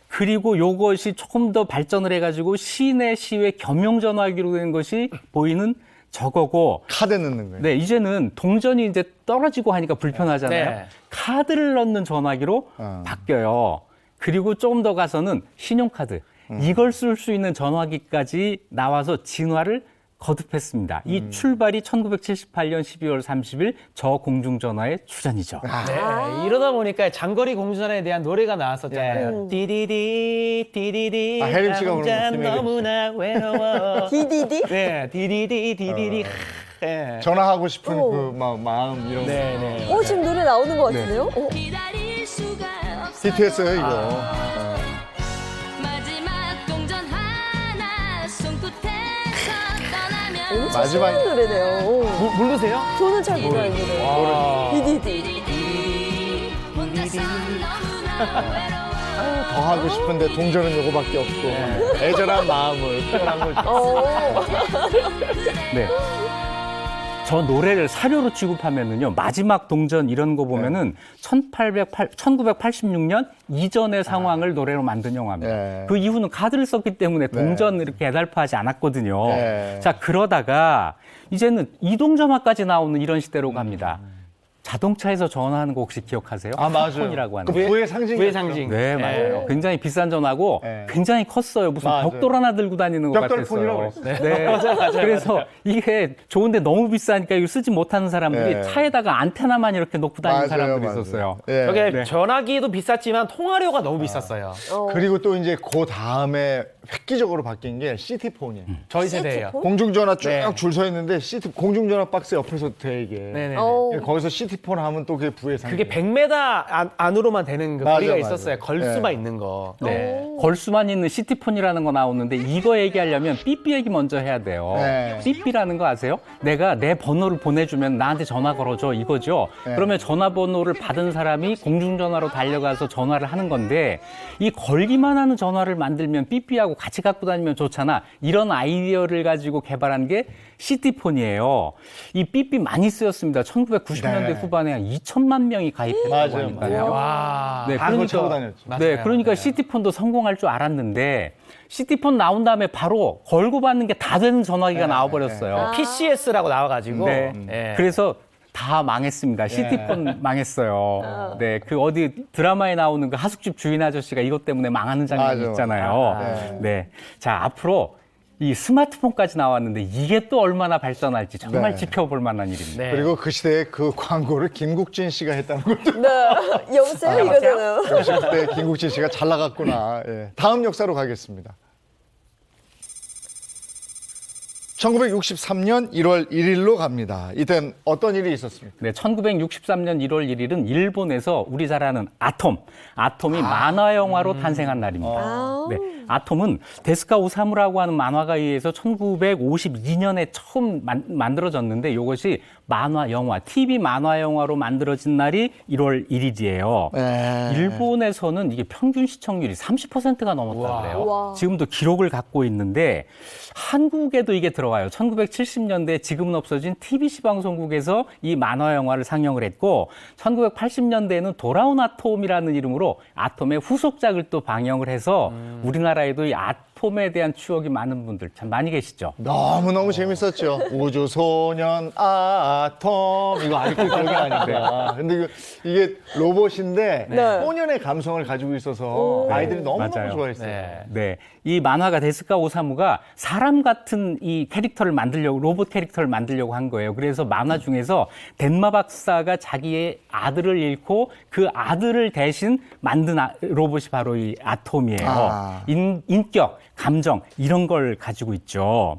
그리고 요것이 조금 더 발전을 해가지고 시내 시외 겸용 전화기로 된 것이 보이는 저거고, 카드 넣는 거예요. 네, 이제는 동전이 이제 떨어지고 하니까 불편하잖아요. 네. 카드를 넣는 전화기로 바뀌어요. 그리고 조금 더 가서는 신용카드, 이걸 쓸 수 있는 전화기까지 나와서 진화를 거듭했습니다. 이 출발이 1978년 12월 30일 저 공중전화의 출전이죠. 네. 이러다 보니까 장거리 공중전화에 대한 노래가 나왔었잖아요. 디디디 디디디 혜림 씨가 부른 나 혼자 거 너무나 외로워. 디디디? 네, 디디디 디디디. 네. 전화하고 싶은 그 마음 이런 거. 네네. 오, 지금 노래 나오는 것 같은데요? 어? 기다릴 수가 없어. 히트했어요 이거. 마지막 동전 하나 손끝에서 떠나면 엄청 마지막- 신나는 노래네요. 모르세요? 저는 잘 몰라요, 이 노래. 아. 디디디. 혼자서 너무나 외로워. 더 하고 싶은데 동전은 요거밖에 없고 애절한 마음을 표현한 거죠. 어. 네. 저 노래를 사료로 취급하면은요, 마지막 동전 이런 거 보면은 1986년 이전의 상황을 노래로 만든 영화입니다. 네. 그 이후는 카드를 썼기 때문에 동전 이렇게 애달파하지 않았거든요. 네. 자, 그러다가 이제는 이동전화까지 나오는 이런 시대로 갑니다. 자동차에서 전화하는 거 혹시 기억하세요? 아 맞아요. 폰이라고 하는 그 거. 부의 상징. 부의 상징. 네, 맞아요. 굉장히 비싼 전화고 네. 굉장히 컸어요. 무슨 맞아요. 벽돌 하나 들고 다니는 것 벽돌폰이라고 같았어요. 그랬어요. 네. 맞아요. 그래서 이게 좋은데 너무 비싸니까 이거 쓰지 못하는 사람들이 네. 차에다가 안테나만 이렇게 놓고 다니는 사람들이 맞아요. 있었어요. 예. 저게 네. 전화기도 비쌌지만 통화료가 너무 비쌌어요. 그리고 또 이제 그 다음에 획기적으로 바뀐 게 시티폰이에요. 저희 세대예요. 시티폰? 공중전화 쭉 네. 줄 서 있는데 공중전화 박스 옆에서 돼 이게. 네네. 어. 거기서 시티폰 하면 또 그게 부의 상징. 그게 100m 안으로만 되는 그 맞아, 거리가 맞아. 있었어요. 걸 네. 수만 있는 거. 네. 걸 수만 있는 시티폰이라는 거 나오는데 이거 얘기하려면 삐삐 얘기 먼저 해야 돼요. 네. 삐삐라는 거 아세요? 내가 내 번호를 보내주면 나한테 전화 걸어줘 이거죠. 네. 그러면 전화번호를 받은 사람이 공중전화로 달려가서 전화를 하는 건데 이 걸기만 하는 전화를 만들면 삐삐하고 같이 갖고 다니면 좋잖아. 이런 아이디어를 가지고 개발한 게 시티폰이에요. 이 삐삐 많이 쓰였습니다. 1990년대 네. 후반에 한 2천만 명이 가입했다고 맞아요, 하니까요. 와. 네, 다 그거 차고 다녔죠. 네, 맞아요. 그러니까 시티폰도 성공할 줄 알았는데 시티폰 나온 다음에 바로 걸고 받는 게 다 되는 전화기가 나와버렸어요. PCS라고 나와가지고. 네. 예. 그래서 다 망했습니다. 시티폰 망했어요. 네, 그 어디 드라마에 나오는 그 하숙집 주인 아저씨가 이것 때문에 망하는 장면이 맞아. 있잖아요. 네. 네, 자 앞으로 이 스마트폰까지 나왔는데 이게 또 얼마나 발전할지 정말 네. 지켜볼 만한 일입니다. 네. 그리고 그 시대에 그 광고를 김국진 씨가 했다는 것도 네. 여보세요? 이거잖아요. 역시 그때 김국진 씨가 잘 나갔구나. 예. 다음 역사로 가겠습니다. 1963년 1월 1일로 갑니다. 이땐 어떤 일이 있었습니까? 네, 1963년 1월 1일은 일본에서 우리 잘 아는 아톰이 만화 영화로 탄생한 날입니다. 아. 네, 아톰은 데스카 오사무라고 하는 만화가에 의해서 1952년에 처음 만들어졌는데 이것이 만화 영화, TV 만화 영화로 만들어진 날이 1월 1일이에요. 네. 일본에서는 이게 평균 시청률이 30%가 넘었다고 그래요. 우와. 지금도 기록을 갖고 있는데 한국에도 이게 들어가요. 1970년대 지금은 없어진 TBC 방송국에서 이 만화 영화를 상영을 했고 1980년대에는 돌아온 아톰이라는 이름으로 아톰의 후속작을 또 방영을 해서 우리나라에도 이 아톰에 대한 추억이 많은 분들 참 많이 계시죠. 너무너무 재밌었죠. 우주소년 아톰. 이거 아직도 기억이 나니까. 근데 이게 로봇인데 네. 소년의 감성을 가지고 있어서 아이들이 너무너무 맞아요. 좋아했어요. 네. 네, 이 만화가 데스카 오사무가 사람 같은 이 캐릭터를 만들려고 로봇 캐릭터를 만들려고 한 거예요. 그래서 만화 중에서 덴마 박사가 자기의 아들을 잃고 그 아들을 대신 만든 로봇이 바로 이 아톰이에요. 아. 인격, 감정 이런 걸 가지고 있죠.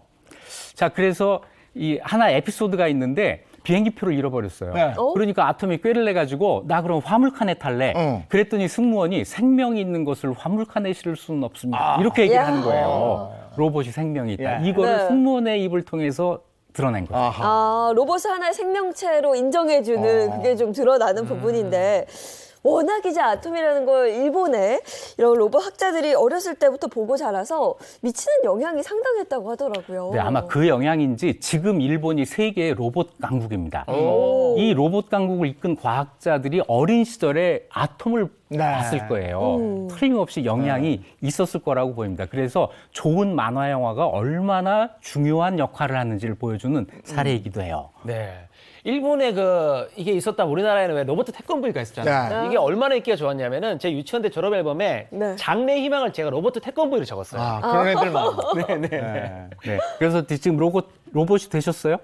자, 그래서 이 하나 에피소드가 있는데 비행기표를 잃어버렸어요. 네. 그러니까 아톰이 꾀를 내가지고 나 그럼 화물칸에 탈래. 그랬더니 승무원이 생명이 있는 것을 화물칸에 실을 수는 없습니다. 이렇게 얘기를 야. 하는 거예요. 로봇이 생명이 있다. 예. 이거를 네. 승무원의 입을 통해서 드러낸 거죠. 아하. 아, 로봇을 하나의 생명체로 인정해주는 그게 좀 드러나는 부분인데 워낙 이제 아톰이라는 걸 일본의 이런 로봇 학자들이 어렸을 때부터 보고 자라서 미치는 영향이 상당했다고 하더라고요. 네, 아마 그 영향인지 지금 일본이 세계의 로봇 강국입니다. 오. 이 로봇 강국을 이끈 과학자들이 어린 시절에 아톰을 네. 봤을 거예요. 틀림없이 영향이 있었을 거라고 보입니다. 그래서 좋은 만화 영화가 얼마나 중요한 역할을 하는지를 보여주는 사례이기도 해요. 네. 일본에 이게 있었다면 우리나라에는 왜 로버트 태권브이가 있었잖아요. 네. 이게 얼마나 인기가 좋았냐면은 제 유치원 때 졸업 앨범에 네. 장래 희망을 제가 로버트 태권브이로 적었어요. 아, 그런 애들 많아. 네. 그래서 지금 로봇이 되셨어요?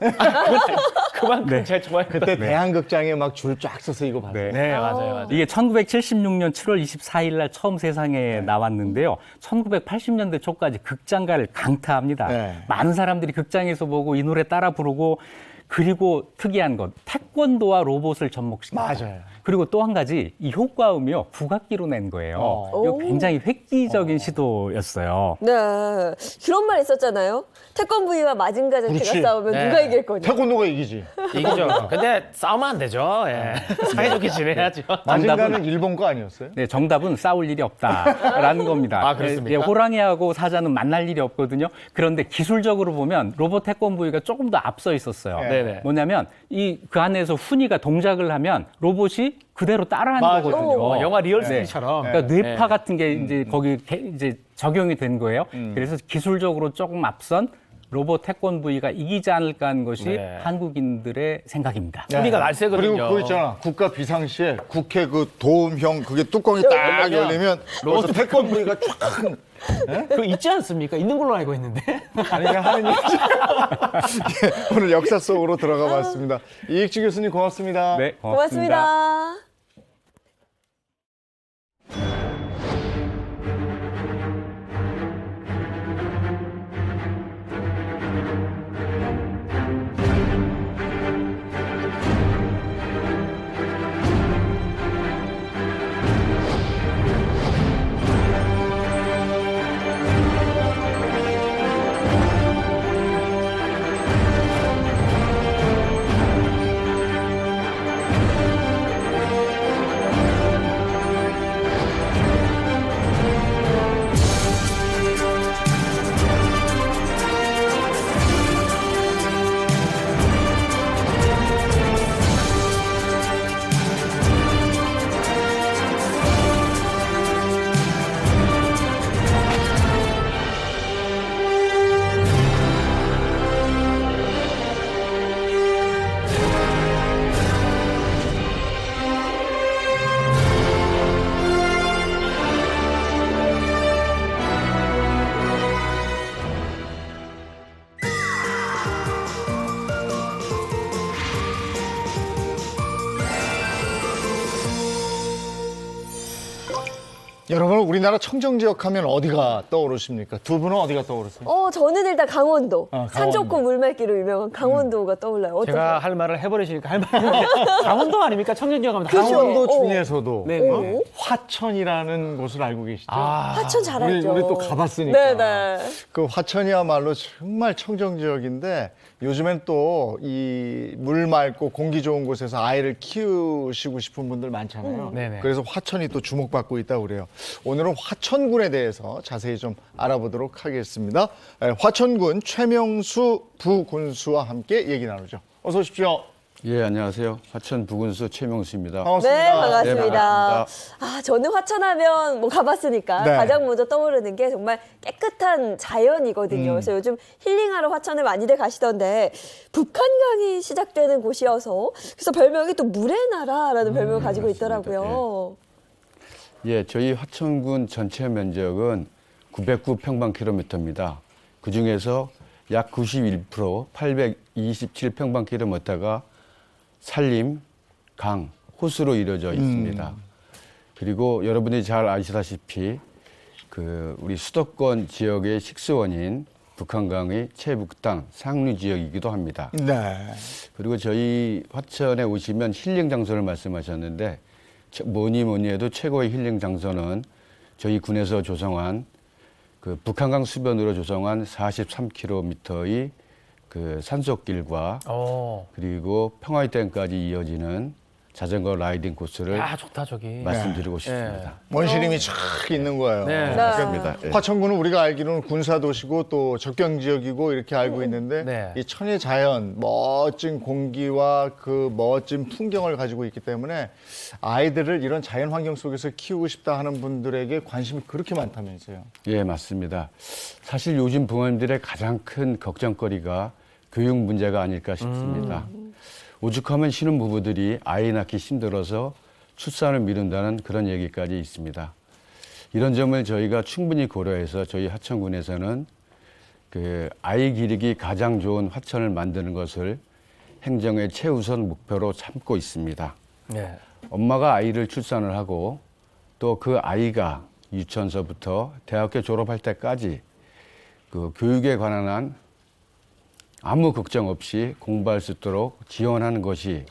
그만큼 네. 제가 좋아했 그때 대한극장에 막 줄 쫙 서서 이거 봤어요. 네, 맞아요. 이게 1976년 7월 24일 날 처음 세상에 나왔는데요. 1980년대 초까지 극장가를 강타합니다. 네. 많은 사람들이 극장에서 보고 이 노래 따라 부르고 그리고 특이한 것, 태권도와 로봇을 접목시켰어요. 맞아요. 그리고 또 한 가지, 이 효과음이요, 국악기로 낸 거예요. 이거 오. 굉장히 획기적인 시도였어요. 네, 그런 말 있었잖아요. 태권브이와 마징가 그렇지. 제트가 싸우면 네. 누가 이길 거냐. 태권도가 이기지. 이기죠. 근데 싸우면 안 되죠. 예. 사이좋게 지내야죠. 마징가는 일본 거 아니었어요? 네, 정답은 싸울 일이 없다라는 겁니다. 아, 그렇습니까? 예, 호랑이하고 사자는 만날 일이 없거든요. 그런데 기술적으로 보면 로봇 태권브이가 조금 더 앞서 있었어요. 네네. 뭐냐면 그 안에서 훈이가 동작을 하면 로봇이 그대로 따라하는 맞아요. 거거든요. 영화 리얼스티처럼. 그러니까 뇌파 네. 같은 게 이제 거기 이제 적용이 된 거예요. 그래서 기술적으로 조금 앞선 로봇 태권브이가 이기지 않을까 하는 것이 네. 한국인들의 생각입니다. 소리가 날쌔거든요. 그리고 그거 있잖아. 국가 비상시에 국회 그 도움형 그게 뚜껑이 딱 열리면 로봇 태권브이가 쫙. 그거 있지 않습니까? 있는 걸로 알고 있는데. 아니 그냥 하는 얘기지. 예, 오늘 역사 속으로 들어가 봤습니다. 이익주 교수님 고맙습니다. 네, 고맙습니다. 여러분 우리나라 청정 지역 하면 어디가 떠오르십니까? 두 분은 어디가 떠오르세요? 저는 일단 강원도. 강원도. 산 좋고 물 맑기로 유명한 강원도가 떠올라요. 어떠세요? 제가 할 말을 해버리시니까 할 말이 강원도 아닙니까? 청정지역 하면 그죠? 강원도 어. 중에서도 네. 오. 화천이라는 곳을 알고 계시죠? 화천 잘 알죠. 우리 또 가봤으니까. 네네. 그 화천이야말로 정말 청정 지역인데 요즘엔 또 이 물 맑고 공기 좋은 곳에서 아이를 키우시고 싶은 분들 많잖아요. 네네. 그래서 화천이 또 주목받고 있다고 그래요. 오늘은 화천군에 대해서 자세히 좀 알아보도록 하겠습니다. 화천군 최명수 부군수와 함께 얘기 나누죠. 어서 오십시오. 예, 안녕하세요. 화천 부군수 최명수입니다. 반갑습니다. 네, 반갑습니다. 네, 반갑습니다. 아, 저는 화천하면 뭐 가봤으니까 네. 가장 먼저 떠오르는 게 정말 깨끗한 자연이거든요. 그래서 요즘 힐링하러 화천을 많이들 가시던데 북한강이 시작되는 곳이어서 그래서 별명이 또 물의 나라라는 별명을 가지고 맞습니다. 있더라고요. 예, 저희 화천군 전체 면적은 909평방킬로미터입니다. 그 중에서 약 91% 827평방킬로미터가 산림, 강, 호수로 이루어져 있습니다. 그리고 여러분이 잘 아시다시피 그 우리 수도권 지역의 식수원인 북한강의 최북단 상류 지역이기도 합니다. 네. 그리고 저희 화천에 오시면 힐링 장소를 말씀하셨는데 뭐니 해도 최고의 힐링 장소는 저희 군에서 조성한 그 북한강 수변으로 조성한 43km의 그 산속길과 그리고 평화의 댐까지 이어지는 자전거 라이딩 코스를 아, 좋다, 저기. 말씀드리고 싶습니다. 원시림이 쫙 있는 거예요. 네. 맞습니다. 예. 화천군은 우리가 알기로는 군사도시고 또 접경 지역이고 이렇게 알고 있는데 네. 이 천혜 자연, 멋진 공기와 그 멋진 풍경을 가지고 있기 때문에 아이들을 이런 자연 환경 속에서 키우고 싶다 하는 분들에게 관심이 그렇게 많다면서요. 예, 맞습니다. 사실 요즘 부모님들의 가장 큰 걱정거리가 교육 문제가 아닐까 싶습니다. 오죽하면 신혼부부들이 아이 낳기 힘들어서 출산을 미룬다는 그런 얘기까지 있습니다. 이런 점을 저희가 충분히 고려해서 저희 화천군에서는 그 아이 기르기 가장 좋은 화천을 만드는 것을 행정의 최우선 목표로 삼고 있습니다. 네. 엄마가 아이를 출산을 하고 또 그 아이가 유치원서부터 대학교 졸업할 때까지 그 교육에 관한 한 아무 걱정 없이 공부할 수 있도록 지원하는 것이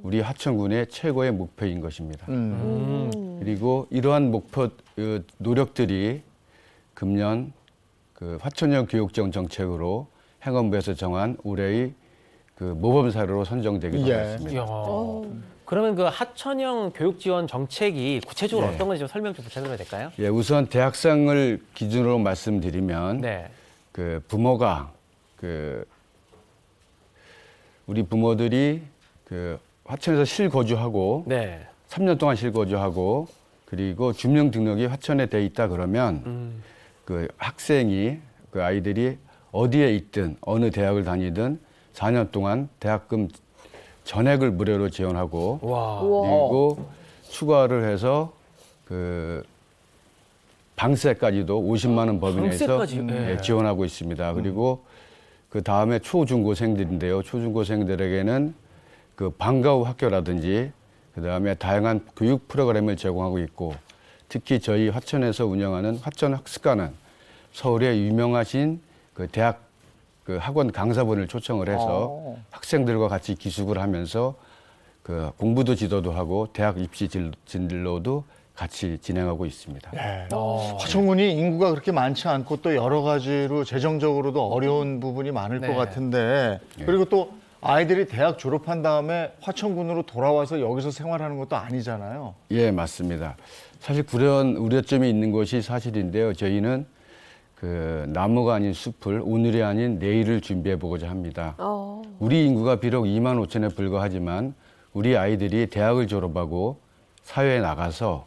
우리 화천군의 최고의 목표인 것입니다. 그리고 이러한 목표 노력들이 금년 그 화천형 교육정 정책으로 행안부에서 정한 올해의 그 모범 사례로 선정되기도 예. 했습니다. 이야. 그러면 그 하천형 교육 지원 정책이 구체적으로 네. 어떤 건지 좀 설명 좀 부탁드려도 될까요? 예, 우선 대학생을 기준으로 말씀드리면 네. 그 부모가 그 우리 부모들이 그 화천에서 실거주하고 네. 3년 동안 실거주하고 그리고 주민등록이 화천에 돼 있다 그러면 그 학생이 그 아이들이 어디에 있든 어느 대학을 다니든 4년 동안 대학금 전액을 무료로 지원하고 와. 그리고 추가를 해서 그 방세까지도 50만 원 법인에서 방세까지? 네. 지원하고 있습니다. 그리고 그 다음에 초중고생들인데요. 초중고생들에게는 그 방과 후 학교라든지 그 다음에 다양한 교육 프로그램을 제공하고 있고 특히 저희 화천에서 운영하는 화천학습관은 서울의 유명하신 그 대학 그 학원 강사분을 초청을 해서 학생들과 같이 기숙을 하면서 그 공부도 지도도 하고 대학 입시 진로도 같이 진행하고 있습니다. 화천군이 인구가 그렇게 많지 않고 또 여러 가지로 재정적으로도 어려운 부분이 많을 것 같은데 그리고 또 아이들이 대학 졸업한 다음에 화천군으로 돌아와서 여기서 생활하는 것도 아니잖아요. 예, 맞습니다. 사실 그런 우려점이 있는 것이 사실인데요. 저희는 그 나무가 아닌 숲을 오늘이 아닌 내일을 준비해 보고자 합니다. 우리 인구가 비록 2만 5천에 불과하지만 우리 아이들이 대학을 졸업하고 사회에 나가서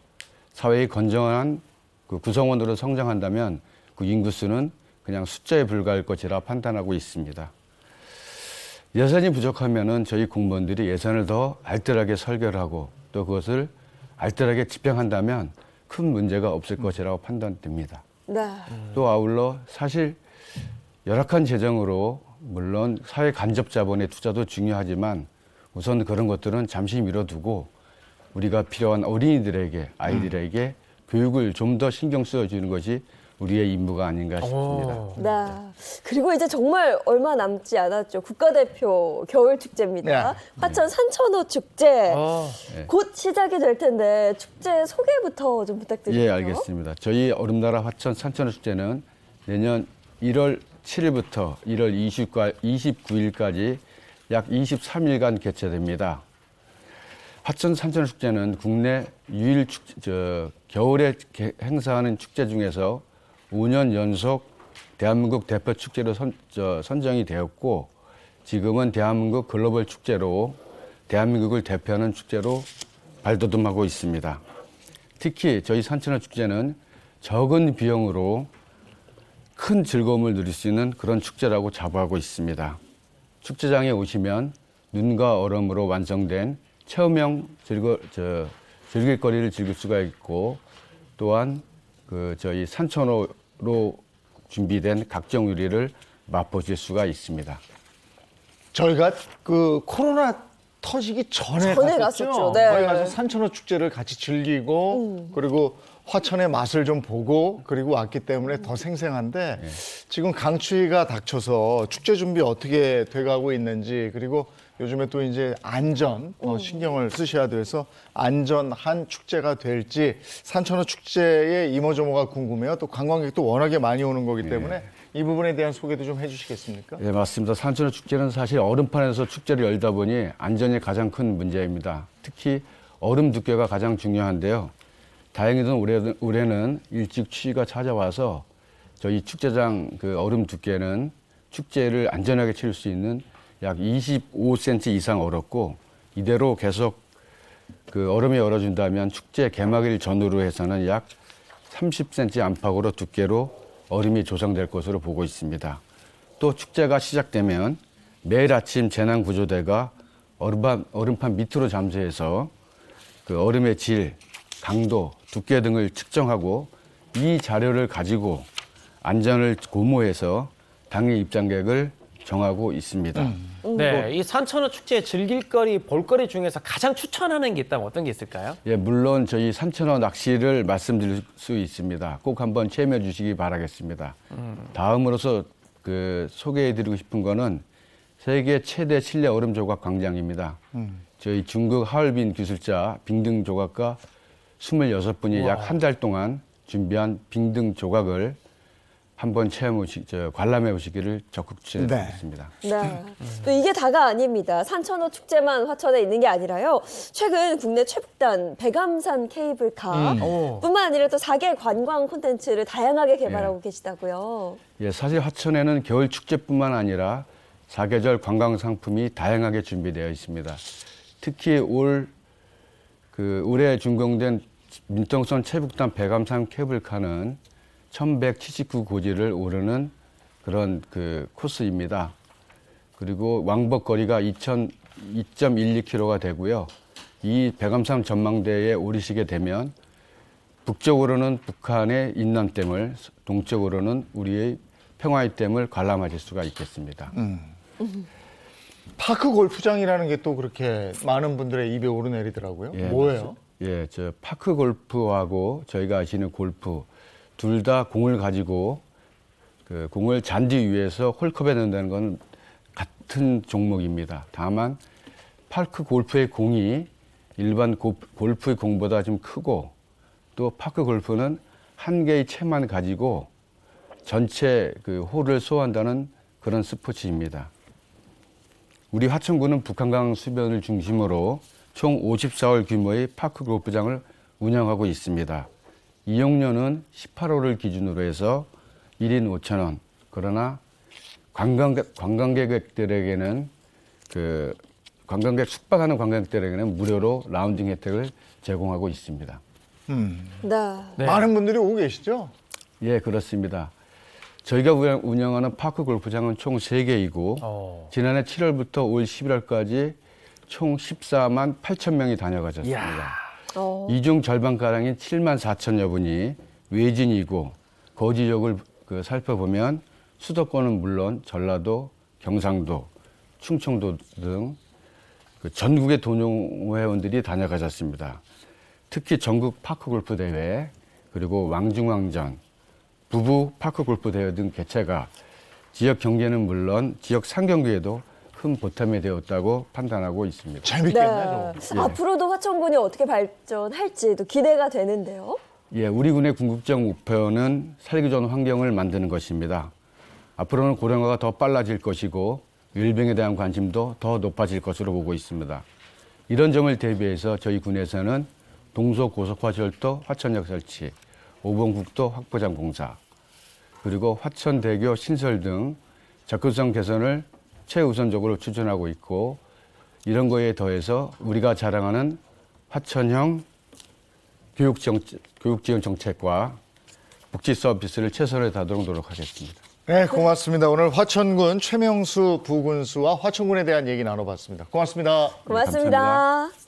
사회의 건전한 그 구성원으로 성장한다면 그 인구수는 그냥 숫자에 불과할 것이라 판단하고 있습니다. 예산이 부족하면은 저희 공무원들이 예산을 더 알뜰하게 설계를 하고 또 그것을 알뜰하게 집행한다면 큰 문제가 없을 것이라고 판단됩니다. 네. 또 아울러 사실 열악한 재정으로 물론 사회 간접 자본의 투자도 중요하지만 우선 그런 것들은 잠시 미뤄두고 우리가 필요한 어린이들에게 아이들에게 교육을 좀 더 신경 써주는 것이 우리의 임무가 아닌가 싶습니다. 네. 그리고 이제 정말 얼마 남지 않았죠. 국가대표 겨울축제입니다. 네. 화천 산천어 축제. 네. 곧 시작이 될 텐데 축제 소개부터 좀 부탁드릴게요. 예, 알겠습니다. 저희 얼음나라 화천 산천어 축제는 내년 1월 7일부터 1월 29일까지 약 23일간 개최됩니다. 화천 산천어 축제는 국내 유일 겨울에 행사하는 축제 중에서 5년 연속 대한민국 대표 축제로 선정이 되었고, 지금은 대한민국 글로벌 축제로 대한민국을 대표하는 축제로 발돋움하고 있습니다. 특히 저희 산천어 축제는 적은 비용으로 큰 즐거움을 누릴 수 있는 그런 축제라고 자부하고 있습니다. 축제장에 오시면 눈과 얼음으로 완성된 체험형 즐길거리를 즐길 수가 있고, 또한 저희 산천어로 준비된 각종 요리를 맛보실 수가 있습니다. 저희가 그 코로나 터지기 전에 갔었죠. 네. 거기 가서 산천어 축제를 같이 즐기고 그리고 화천의 맛을 좀 보고 그리고 왔기 때문에 더 생생한데 지금 강추위가 닥쳐서 축제 준비 어떻게 돼가고 있는지, 그리고 요즘에 또 이제 안전 신경을 쓰셔야 돼서 안전한 축제가 될지 산천어 축제의 이모저모가 궁금해요. 또 관광객도 워낙에 많이 오는 거기 때문에 이 부분에 대한 소개도 좀 해주시겠습니까? 네, 맞습니다. 산천어 축제는 사실 얼음판에서 축제를 열다 보니 안전이 가장 큰 문제입니다. 특히 얼음 두께가 가장 중요한데요. 다행히도 올해는 일찍 추위가 찾아와서 저희 축제장 그 얼음 두께는 축제를 안전하게 치를 수 있는 약 25cm 이상 얼었고, 이대로 계속 그 얼음이 얼어준다면 축제 개막일 전후로 해서는 약 30cm 안팎으로 두께로 얼음이 조성될 것으로 보고 있습니다. 또 축제가 시작되면 매일 아침 재난구조대가 얼음판 밑으로 잠수해서 그 얼음의 질, 강도, 두께 등을 측정하고 이 자료를 가지고 안전을 고모해서 당일 입장객을 정하고 있습니다. 네, 이 산천어 축제 즐길거리, 볼거리 중에서 가장 추천하는 게 있다면 어떤 게 있을까요? 예, 물론 저희 산천어 낚시를 말씀드릴 수 있습니다. 꼭 한번 체험해 주시기 바라겠습니다. 다음으로서 소개해드리고 싶은 거는 세계 최대 실내 얼음 조각 광장입니다. 저희 중국 하얼빈 기술자 빙등 조각가 26분이 약 한 달 동안 준비한 빙등 조각을 한번 관람해 보시기를 적극 추천드리겠습니다. 네. 또 이게 다가 아닙니다. 산천어 축제만 화천에 있는 게 아니라요. 최근 국내 최북단 백암산 케이블카 뿐만 아니라 또 4개 관광 콘텐츠를 다양하게 개발하고 계시다고요. 예, 사실 화천에는 겨울 축제뿐만 아니라 사계절 관광 상품이 다양하게 준비되어 있습니다. 특히 올해 준공된 민통선 최북단 백암산 케이블카는 1179고지를 오르는 그런 코스입니다. 그리고 왕복 거리가 2.12km가 되고요. 이 백암산 전망대에 오르시게 되면 북쪽으로는 북한의 인남댐을, 동쪽으로는 우리의 평화의 댐을 관람하실 수가 있겠습니다. 파크 골프장이라는 게 또 그렇게 많은 분들의 입에 오르내리더라고요. 예, 뭐예요? 예, 파크 골프하고 저희가 아시는 골프 둘 다 공을 가지고 공을 잔디 위에서 홀컵에 넣는다는 건 같은 종목입니다. 다만 파크 골프의 공이 일반 골프의 공보다 좀 크고, 또 파크 골프는 한 개의 채만 가지고 전체 홀을 소화한다는 그런 스포츠입니다. 우리 화천구는 북한강 수변을 중심으로 총 54홀 규모의 파크 골프장을 운영하고 있습니다. 이용료는 18홀을 기준으로 해서 1인 5,000원. 그러나 관광객들에게는 숙박하는 관광객들에게는 무료로 라운딩 혜택을 제공하고 있습니다. 네. 많은 분들이 오고 계시죠? 예, 그렇습니다. 저희가 운영하는 파크 골프장은 총 3개이고 지난해 7월부터 올 11월까지 총 14만 8천 명이 다녀가셨습니다. 이 중 절반가량인 7만 4천여 분이 외진이고, 거지 지역을 살펴보면 수도권은 물론 전라도, 경상도, 충청도 등 전국의 도농 회원들이 다녀가셨습니다. 특히 전국 파크 골프 대회, 그리고 왕중왕전, 부부 파크 골프 대회 등 개최가 지역 경제는 물론 지역 상경계에도 큰 보탬이 되었다고 판단하고 있습니다. 재밌겠네요. 네. 앞으로도 화천군이 어떻게 발전할지도 기대가 되는데요. 예, 우리 군의 궁극적 목표는 살기 좋은 환경을 만드는 것입니다. 앞으로는 고령화가 더 빨라질 것이고 일병에 대한 관심도 더 높아질 것으로 보고 있습니다. 이런 점을 대비해서 저희 군에서는 동서고속화철도 화천역 설치, 5번 국도 확보장 공사, 그리고 화천대교 신설 등 접근성 개선을 최우선적으로 추진하고 있고, 이런 거에 더해서 우리가 자랑하는 화천형 교육지원 정책과 복지 서비스를 최선을 다하도록 노력하겠습니다. 네, 고맙습니다. 오늘 화천군 최명수 부군수와 화천군에 대한 얘기 나눠봤습니다. 고맙습니다. 고맙습니다. 감사합니다.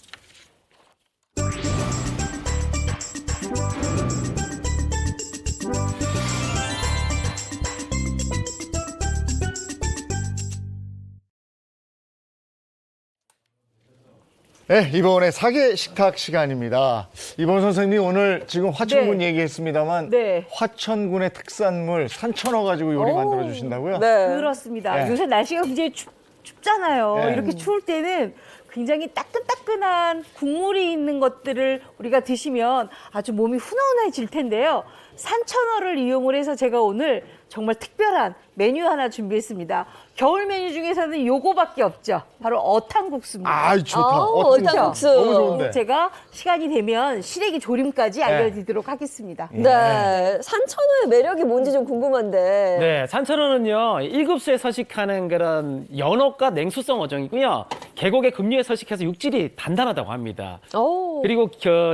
네, 이번에 사계 식탁 시간입니다. 이번 선생님이 오늘 지금 화천군 얘기했습니다만 네. 화천군의 특산물 산천어 가지고 요리 만들어 주신다고요? 네. 그렇습니다. 네. 요새 날씨가 굉장히 춥잖아요. 네. 이렇게 추울 때는 굉장히 따끈따끈한 국물이 있는 것들을 우리가 드시면 아주 몸이 훈훈해질 텐데요. 산천어를 이용을 해서 제가 오늘 정말 특별한 메뉴 하나 준비했습니다. 겨울 메뉴 중에서는 요거밖에 없죠. 바로 어탕국수입니다. 아, 좋다. 아우, 어떻게 어탕국수. 너무 좋은데. 제가 시간이 되면 시래기 조림까지 알려드리도록 하겠습니다. 네. 산천어의 매력이 뭔지 좀 궁금한데. 네, 산천어는요 1급수에 서식하는 그런 연어과 냉수성 어종이고요. 계곡의 급류에 서식해서 육질이 단단하다고 합니다. 오. 그리고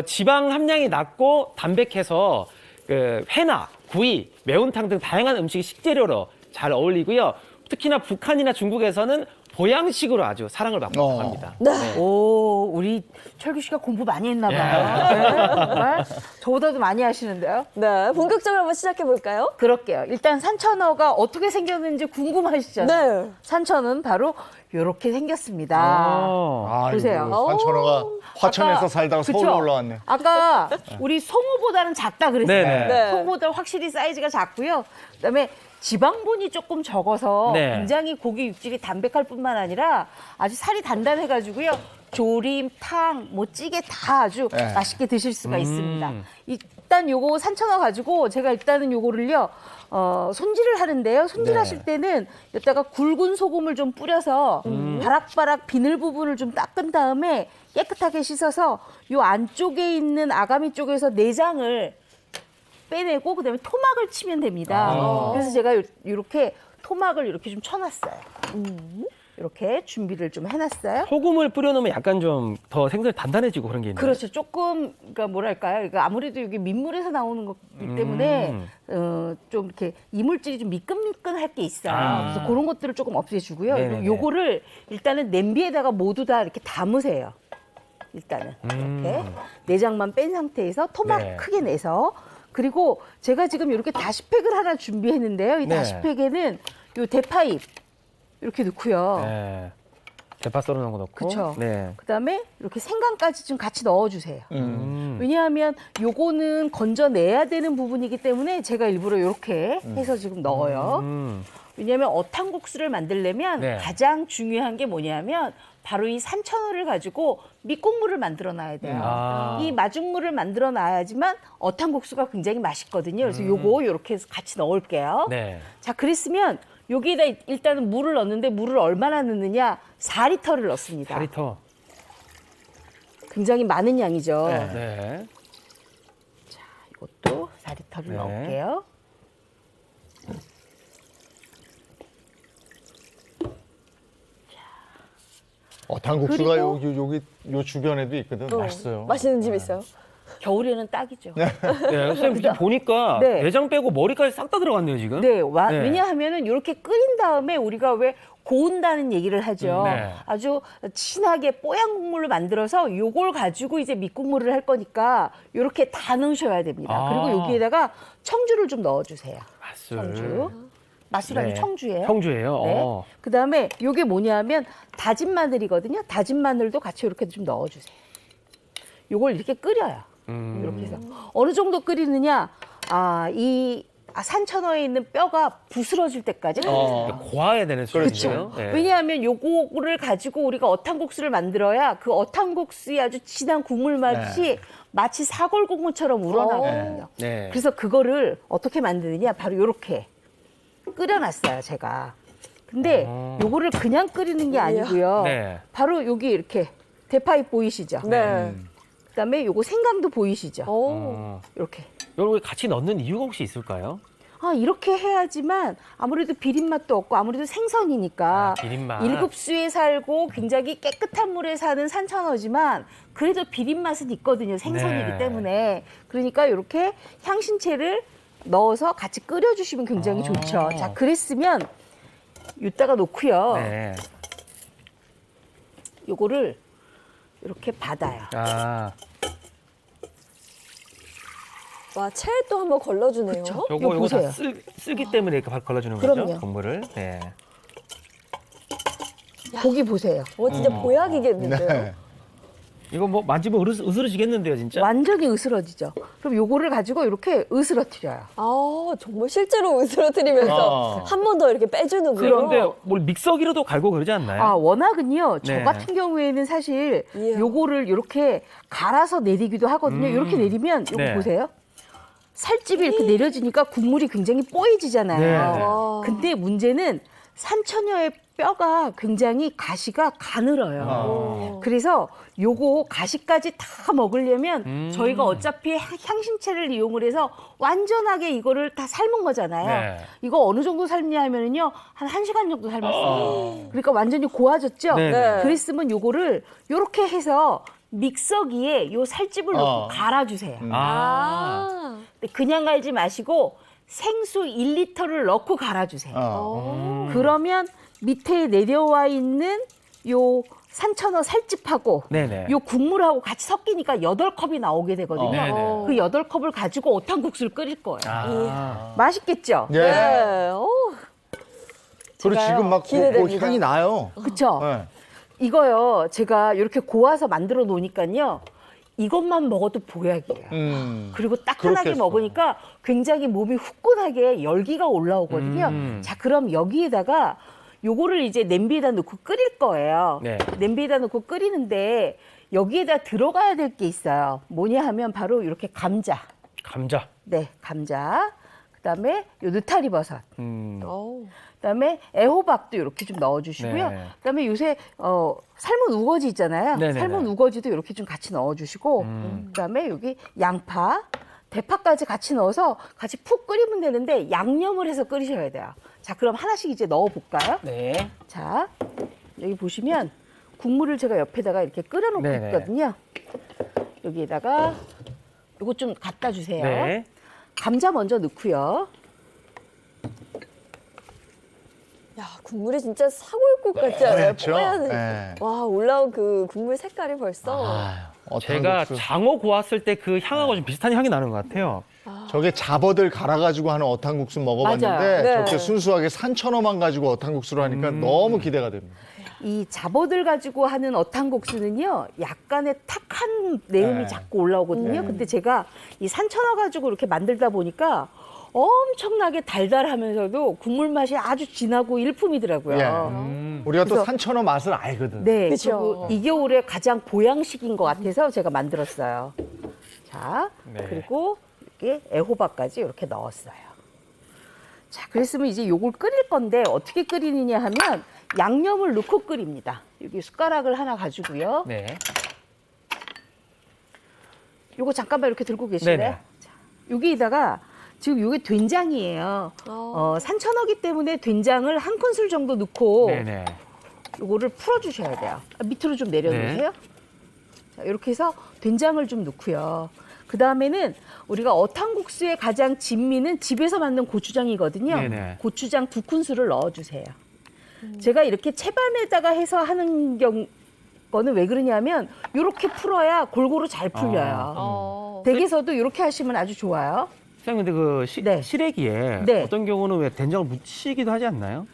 지방 함량이 낮고 담백해서 그 회나 구이, 매운탕 등 다양한 음식이 식재료로 잘 어울리고요. 특히나 북한이나 중국에서는 보양식으로 아주 사랑을 받고 합니다. 네. 오, 우리 철규 씨가 공부 많이 했나 봐요. 네, 정말 저보다도 많이 하시는데요. 네. 본격적으로 한번 시작해 볼까요? 그럴게요. 일단 산천어가 어떻게 생겼는지 궁금하시잖아요. 네. 산천은 바로 이렇게 생겼습니다. 아, 보세요. 이거 산천어가 화천에서 아까, 살다가 그쵸? 서울로 올라왔네. 아까 우리 송어보다는 작다 그랬어요. 네네. 네. 송어보다 확실히 사이즈가 작고요. 그다음에 지방분이 조금 적어서 네. 굉장히 고기 육질이 담백할 뿐만 아니라 아주 살이 단단해가지고요. 조림, 탕, 뭐 찌개 다 아주 네. 맛있게 드실 수가 있습니다. 일단 요거 산천어 가지고 제가 일단은 요거를요. 손질을 하는데요. 손질하실 네. 때는 여기다가 굵은 소금을 좀 뿌려서 바락바락 비늘 부분을 좀 닦은 다음에 깨끗하게 씻어서 요 안쪽에 있는 아가미 쪽에서 내장을 빼내고 그다음에 토막을 치면 됩니다. 그래서 제가 이렇게 토막을 이렇게 좀 쳐놨어요. 이렇게 준비를 좀 해놨어요. 소금을 뿌려놓으면 약간 좀 더 생선이 단단해지고 그런 게 있나요? 그렇죠. 조금 그러니까 뭐랄까요? 그러니까 아무래도 이게 민물에서 나오는 거기 때문에 좀 이렇게 이물질이 좀 미끈미끈할 게 있어요. 그래서 그런 것들을 조금 없애주고요. 네네네. 요거를 일단은 냄비에다가 모두 다 이렇게 담으세요. 일단은 이렇게 내장만 뺀 상태에서 토막 네. 크게 내서 그리고 제가 지금 이렇게 다시팩을 하나 준비했는데요. 이 네. 다시팩에는 요 대파잎 이렇게 넣고요. 네. 대파 썰어놓은 거 넣고. 그쵸. 네. 그다음에 이렇게 생강까지 좀 같이 넣어주세요. 왜냐하면 요거는 건져내야 되는 부분이기 때문에 제가 일부러 이렇게 해서 지금 넣어요. 왜냐하면 어탕국수를 만들려면 네. 가장 중요한 게 뭐냐면 바로 이 산천어를 가지고 밑국물을 만들어 놔야 돼요. 아. 이 마중물을 만들어 놔야지만 어탕국수가 굉장히 맛있거든요. 그래서 요거 이렇게 해서 같이 넣을게요. 네. 자, 그랬으면 여기에다 일단은 물을 넣는데 물을 얼마나 넣느냐? 4리터를 넣습니다. 4리터. 굉장히 많은 양이죠. 네. 이것도 4리터를 네. 넣을게요. 당국수가 그리고- 여기 요 주변에도 있거든. 맛있어요. 맛있는 집 있어요. 겨울에는 딱이죠. 네, 선생님 지금 보니까 네. 내장 빼고 머리까지 싹 다 들어갔네요, 지금. 네, 네. 왜냐하면은 이렇게 끓인 다음에 우리가 왜 고운다는 얘기를 하죠. 네. 아주 진하게 뽀얀 국물을 만들어서 요걸 가지고 이제 밑국물을 할 거니까 이렇게 다 넣으셔야 됩니다. 아. 그리고 여기에다가 청주를 좀 넣어주세요. 맛술. 청주. 맛술 아니고 네. 청주예요. 청주예요. 네. 그다음에 요게 뭐냐면 다진 마늘이거든요. 다진 마늘도 같이 이렇게 좀 넣어주세요. 요걸 이렇게 끓여요. 이렇게 해서 어느 정도 끓이느냐? 이 산천어에 있는 뼈가 부스러질 때까지. 고아야 되는 수준이죠. 네. 왜냐하면 요거를 가지고 우리가 어탕국수를 만들어야 그 어탕국수의 아주 진한 국물 맛이 마치 사골국물처럼 우러나거든요. 네. 그래서 그거를 어떻게 만드느냐? 바로 요렇게 끓여놨어요, 제가. 근데 요거를 그냥 끓이는 게 아니고요. 네. 바로 여기 이렇게 대파잎 보이시죠? 네. 그다음에 요거 생강도 보이시죠? 오. 이렇게. 이걸 같이 넣는 이유가 혹시 있을까요? 이렇게 해야지만 아무래도 비린맛도 없고 아무래도 생선이니까 비린맛. 일급수에 살고 굉장히 깨끗한 물에 사는 산천어지만 그래도 비린맛은 있거든요. 생선이기 네. 때문에. 그러니까 이렇게 향신채를 넣어서 같이 끓여주시면 굉장히 좋죠. 자, 그랬으면 이따가 놓고요. 네. 요거를 이렇게 받아요. 와, 채에 또 한번 걸러주네요. 그쵸? 요거 이거 보세요. 다 쓸기 때문에 이렇게 걸러주는 그럼요. 거죠, 국물을. 네. 고기 보세요. 진짜 보약이겠는데요. 네. 이거 뭐 만지면 으스러지겠는데요, 진짜? 완전히 으스러지죠. 그럼 요거를 가지고 이렇게 으스러뜨려요. 정말 실제로 으스러뜨리면서 한 번 더 이렇게 빼주는군요. 그런데 뭘 믹서기로도 갈고 그러지 않나요? 워낙은요. 저 네. 같은 경우에는 사실 예. 요거를 이렇게 갈아서 내리기도 하거든요. 이렇게 내리면 요거 네. 보세요. 살집이 이렇게 내려지니까 국물이 굉장히 뽀얘지잖아요. 네. 와. 근데 문제는 산천어의 뼈가 굉장히 가시가 가늘어요. 그래서 요거 가시까지 다 먹으려면 저희가 어차피 향신채를 이용을 해서 완전하게 이거를 다 삶은 거잖아요. 네. 이거 어느 정도 삶냐 하면은요, 한 1시간 정도 삶았어요. 그러니까 완전히 고와졌죠? 네, 네. 그랬으면 요거를 요렇게 해서 믹서기에 요 살집을 넣고 갈아주세요. 근데 그냥 갈지 마시고 생수 1리터를 넣고 갈아주세요. 그러면 밑에 내려와 있는 요 산천어 살집하고 네네. 요 국물하고 같이 섞이니까 8컵이 나오게 되거든요. 네네. 그 8컵을 가지고 어탕국수를 끓일 거예요. 맛있겠죠? 네. 그리고 제가요, 지금 막 기대됩니다. 향이 나요. 그쵸? 네. 이거요, 제가 이렇게 고아서 만들어 놓으니까요, 이것만 먹어도 보약이에요. 그리고 따끈하게 그렇겠어. 먹으니까 굉장히 몸이 후끈하게 열기가 올라오거든요. 자, 그럼 여기에다가 요거를 이제 냄비에다 넣고 끓일 거예요. 네. 냄비에다 넣고 끓이는데 여기에다 들어가야 될 게 있어요. 뭐냐 하면 바로 이렇게 감자. 감자. 네, 감자. 그다음에 요 느타리버섯. 어우. 그다음에 애호박도 이렇게 좀 넣어주시고요. 네. 그다음에 요새 삶은 우거지 있잖아요. 네네네. 삶은 우거지도 이렇게 좀 같이 넣어주시고, 그다음에 여기 양파, 대파까지 같이 넣어서 같이 푹 끓이면 되는데 양념을 해서 끓이셔야 돼요. 자, 그럼 하나씩 이제 넣어볼까요? 네. 자, 여기 보시면 국물을 제가 옆에다가 이렇게 끓여놓고 네네. 있거든요. 여기에다가 요거 좀 갖다 주세요. 네. 감자 먼저 넣고요. 야, 국물이 진짜 사골국 같지 않아요? 그렇죠? 뽀얀. 네. 와, 올라온 그 국물 색깔이 벌써. 제가 어탕국수. 장어 고왔을 때 그 향하고 좀 비슷한 향이 나는 것 같아요. 저게 잡어들 갈아가지고 하는 어탕국수 먹어봤는데 맞아요. 네. 저렇게 순수하게 산천어만 가지고 어탕국수를 하니까 너무 기대가 됩니다. 이 잡어들 가지고 하는 어탕국수는요, 약간의 탁한 내음이 네. 자꾸 올라오거든요. 근데 제가 이 산천어 가지고 이렇게 만들다 보니까 엄청나게 달달하면서도 국물 맛이 아주 진하고 일품이더라고요. 예. 우리가 또 그래서- 산천어 맛을 알거든. 네, 그쵸. 그리고 이 겨울에 가장 보양식인 것 같아서 제가 만들었어요. 자, 네. 그리고 이렇게 애호박까지 이렇게 넣었어요. 자, 그랬으면 이제 요걸 끓일 건데 어떻게 끓이느냐 하면 양념을 넣고 끓입니다. 여기 숟가락을 하나 가지고요. 네. 요거 잠깐만 이렇게 들고 계실래요? 네네. 자, 여기에다가 지금 요게 된장이에요. 산천어기 때문에 된장을 한 큰술 정도 넣고 네네. 요거를 풀어주셔야 돼요. 밑으로 좀 내려놓으세요. 자, 이렇게 해서 된장을 좀 넣고요. 그 다음에는 우리가 어탕국수의 가장 진미는 집에서 만든 고추장이거든요. 네네. 고추장 2큰술을 넣어주세요. 제가 이렇게 채반에다가 해서 하는 거는 왜 그러냐면 이렇게 풀어야 골고루 잘 풀려요. 댁에서도 이렇게 하시면 아주 좋아요. 선생님, 근데 그 네. 시래기에 네. 어떤 경우는 왜 된장을 묻히기도 하지 않나요?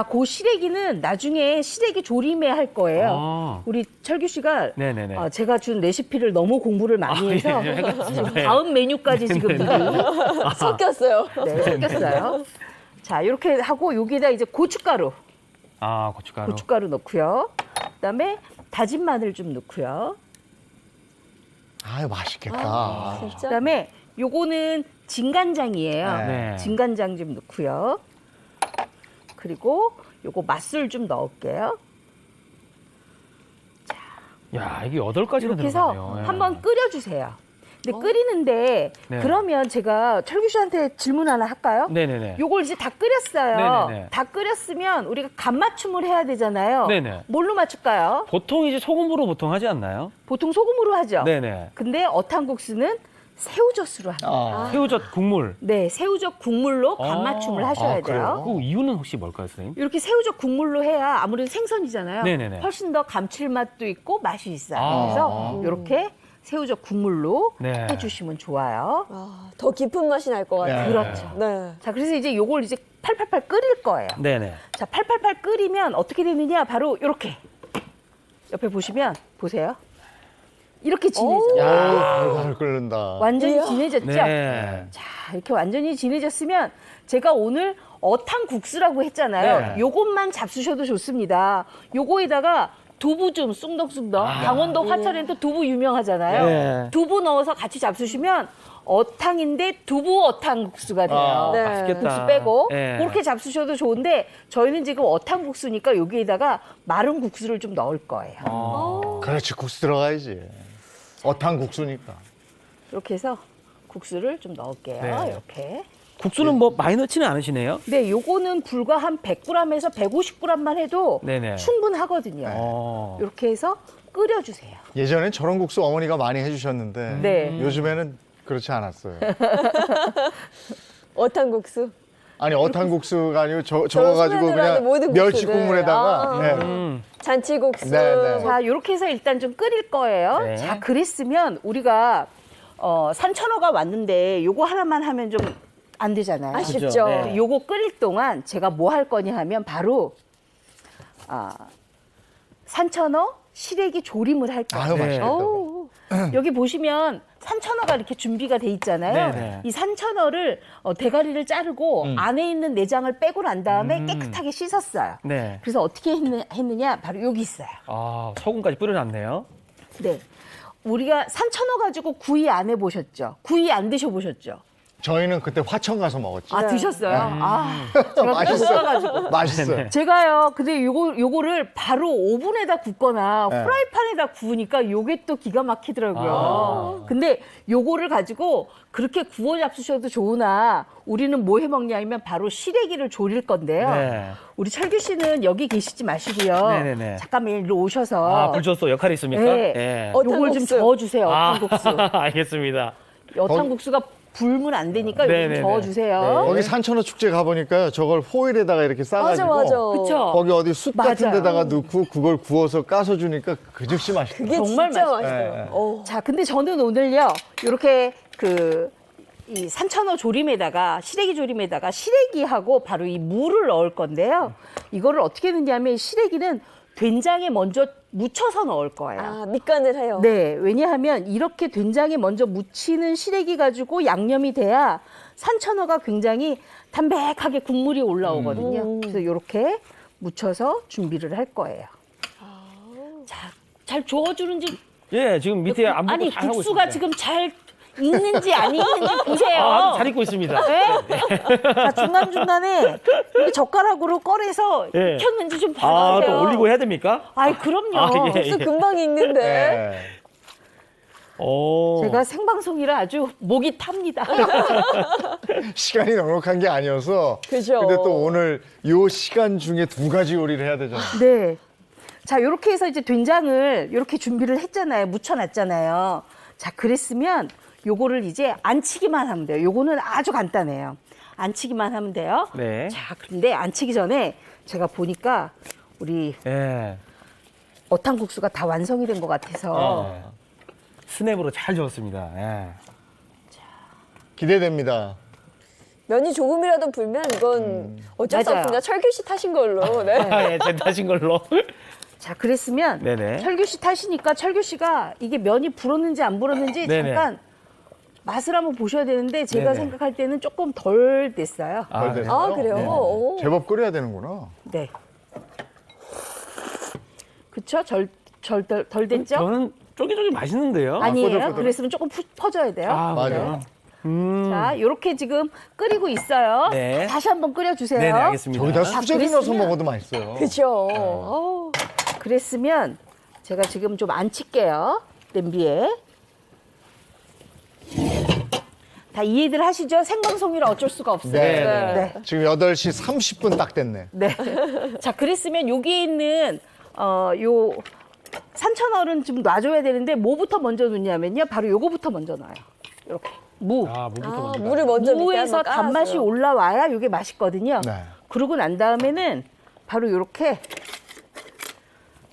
그 시래기는 나중에 시래기 조림에 할 거예요. 아. 우리 철규 씨가 네네네. 제가 준 레시피를 너무 공부를 많이 해서 예, 해가지고, 네. 다음 메뉴까지 지금 미리 섞였어요. 네, 섞였어요. 자, 이렇게 하고 여기다 이제 고춧가루 고춧가루. 넣고요. 그다음에 다진 마늘 좀 넣고요. 아유, 맛있겠다. 진짜. 그다음에 요거는 진간장이에요. 네. 진간장 좀 넣고요. 그리고 요거 맛술 좀 넣을게요. 야, 이게 8가지나 이렇게 해서 들어가네요. 예. 한번 끓여주세요. 근데 끓이는데 네. 그러면 제가 철규 씨한테 질문 하나 할까요? 네네네. 요걸 이제 다 끓였어요. 네네네. 다 끓였으면 우리가 간 맞춤을 해야 되잖아요. 네네. 뭘로 맞출까요? 보통 이제 소금으로 보통 하지 않나요? 보통 소금으로 하죠. 네네. 근데 어탕국수는 새우젓으로 합니다. 아, 새우젓 국물. 네, 새우젓 국물로 간 맞춤을 하셔야 그래요? 돼요. 그 이유는 혹시 뭘까요, 선생님? 이렇게 새우젓 국물로 해야 아무래도 생선이잖아요. 네네네. 훨씬 더 감칠맛도 있고 맛이 있어요. 아. 그래서 이렇게 새우젓 국물로 네. 해주시면 좋아요. 더 깊은 맛이 날 것 같아요. 네. 그렇죠. 네. 자, 그래서 이제 요걸 이제 팔팔팔 끓일 거예요. 네네. 자, 팔팔팔 끓이면 어떻게 되느냐? 바로 이렇게 옆에 보시면 보세요. 이렇게 진해져요. 야, 끓는다. 완전히 이야. 진해졌죠? 네. 자, 이렇게 완전히 진해졌으면 제가 오늘 어탕국수라고 했잖아요. 네. 요것만 잡수셔도 좋습니다. 요거에다가 두부 좀 쑥덕쑥덕. 강원도 화천엔 또 두부 유명하잖아요. 네. 두부 넣어서 같이 잡수시면 어탕인데 두부 어탕국수가 돼요. 아, 네. 맛있겠다. 국수 빼고 네. 그렇게 잡수셔도 좋은데 저희는 지금 어탕국수니까 여기에다가 마른 국수를 좀 넣을 거예요. 아. 그렇지, 국수 들어가야지. 어탕국수니까. 이렇게 해서 국수를 좀 넣을게요. 네. 이렇게. 국수는 뭐 많이 넣지는 않으시네요? 네, 요거는 불과 한 100g에서 150g만 해도 네네. 충분하거든요. 어. 이렇게 해서 끓여주세요. 예전엔 저런 국수 어머니가 많이 해주셨는데 네. 요즘에는 그렇지 않았어요. 어탕국수. 아니, 어탕국수가 아니고 저거 저 가지고 소매들하는 그냥 모든 멸치 국수들. 국물에다가 아. 네. 잔치국수. 네, 네. 자, 이렇게 해서 일단 좀 끓일 거예요. 네. 자, 그랬으면 우리가 산천어가 왔는데 요거 하나만 하면 좀 안 되잖아요. 아쉽죠. 네. 요거 끓일 동안 제가 뭐 할 거냐 하면 바로 산천어 시래기 조림을 할 거예요. 아유, 네. 맛있겠다. 어우. 여기 보시면 산천어가 이렇게 준비가 돼 있잖아요. 네네. 이 산천어를 대가리를 자르고 안에 있는 내장을 빼고 난 다음에 깨끗하게 씻었어요. 네. 그래서 어떻게 했느냐? 바로 여기 있어요. 아, 소금까지 뿌려놨네요. 네. 우리가 산천어 가지고 구이 안 해보셨죠? 구이 안 드셔보셨죠? 저희는 그때 화천 가서 먹었지. 아, 드셨어요? 아, 제가 맛있어. 가지고 맛있어요. 제가요, 근데 요거를 바로 오븐에다 굽거나 네. 프라이팬에다 구우니까 요게 또 기가 막히더라고요. 근데 요거를 가지고 그렇게 구워 잡수셔도 좋으나 우리는 뭐 해 먹냐면 바로 시래기를 조릴 건데요. 네. 우리 철규 씨는 여기 계시지 마시고요. 네네네. 잠깐만 일로 오셔서 아, 불줬어 역할이 있습니까? 네. 예. 요걸 좀 어탕국수. 저어주세요. 아, 어탕국수. 알겠습니다. 어탕국수가 불면 안 되니까 요거 네네네. 좀 저어주세요. 거기 산천어 축제 가보니까 저걸 호일에다가 이렇게 싸가지고 맞아. 그쵸? 거기 어디 숯 같은 맞아요. 데다가 넣고 그걸 구워서 까서 주니까 그 즉시 맛있다. 그게 정말 진짜 맛있어요. 맛있어요. 네. 어. 자, 근데 저는 오늘요, 이렇게 이 산천어 조림에다가, 시래기 조림에다가 시래기하고 바로 이 무를 넣을 건데요. 이거를 어떻게 넣냐면 시래기는 된장에 먼저 묻혀서 넣을 거예요. 아, 밑간을 해요. 네, 왜냐하면 이렇게 된장에 먼저 묻히는 시래기 가지고 양념이 돼야 산천어가 굉장히 담백하게 국물이 올라오거든요. 그래서 이렇게 묻혀서 준비를 할 거예요. 자, 잘 저어주는지 예, 지금 밑에 안 보고 아니 잘 하고 국수가 있습니다. 지금 잘 익는지 안 익는지 보세요. 아, 잘 익고 있습니다. 네? 자, 중간중간에 이렇게 젓가락으로 꺼내서 예. 익혔는지 좀 아, 봐주세요. 또 올리고 해야 됩니까? 아이, 그럼요. 아, 예. 국수 금방 익는데. 네. 오. 제가 생방송이라 아주 목이 탑니다. 시간이 넉넉한 게 아니어서. 그죠. 근데 또 오늘 요 시간 중에 2가지 요리를 해야 되잖아요. 네. 자, 이렇게 해서 이제 된장을 이렇게 준비를 했잖아요. 묻혀놨잖아요. 자, 그랬으면 요거를 이제 안치기만 하면 돼요. 요거는 아주 간단해요. 안치기만 하면 돼요. 네. 자, 그런데 안치기 전에 제가 보니까 우리 예. 어탕국수가 다 완성이 된 것 같아서 예. 스냅으로 잘 저었습니다. 예. 기대됩니다. 면이 조금이라도 불면 이건 어쩔 수 맞아요. 없습니다. 철규 씨 타신 걸로. 네. 아, 예, 된다신 걸로. 자, 그랬으면 네네. 철규 씨 타시니까 철규 씨가 이게 면이 불었는지 안 불었는지 네네. 잠깐 맛을 한번 보셔야 되는데 제가 네네. 생각할 때는 조금 덜 됐어요. 아, 네. 아, 그래요? 네. 오. 제법 끓여야 되는구나. 네. 그쵸? 덜 됐죠? 저는 쫄깃쫄깃 맛있는데요. 아니에요. 꼬들꼬들. 그랬으면 조금 퍼져야 돼요. 아, 맞아요. 자, 이렇게 지금 끓이고 있어요. 네. 다시 한번 끓여주세요. 네네, 알겠습니다. 저기다 수제비 넣어서 그랬으면- 먹어도 맛있어요. 그죠. 네. 어우. 그랬으면 제가 지금 좀 앉힐게요. 냄비에. 다 이해들 하시죠? 생방송이라 어쩔 수가 없어요. 네. 네. 지금 8시 30분 딱 됐네. 네. 자, 그랬으면 여기에 있는 요 산천어른 좀 놔줘야 되는데 뭐부터 먼저 넣냐면요. 바로 요거부터 먼저 넣어요. 이렇게 무. 아, 무부터 아, 먼저. 물을 먼저 밑에 무에서 한번 단맛이 깔아줘요. 올라와야 이게 맛있거든요. 네. 그러고 난 다음에는 바로 이렇게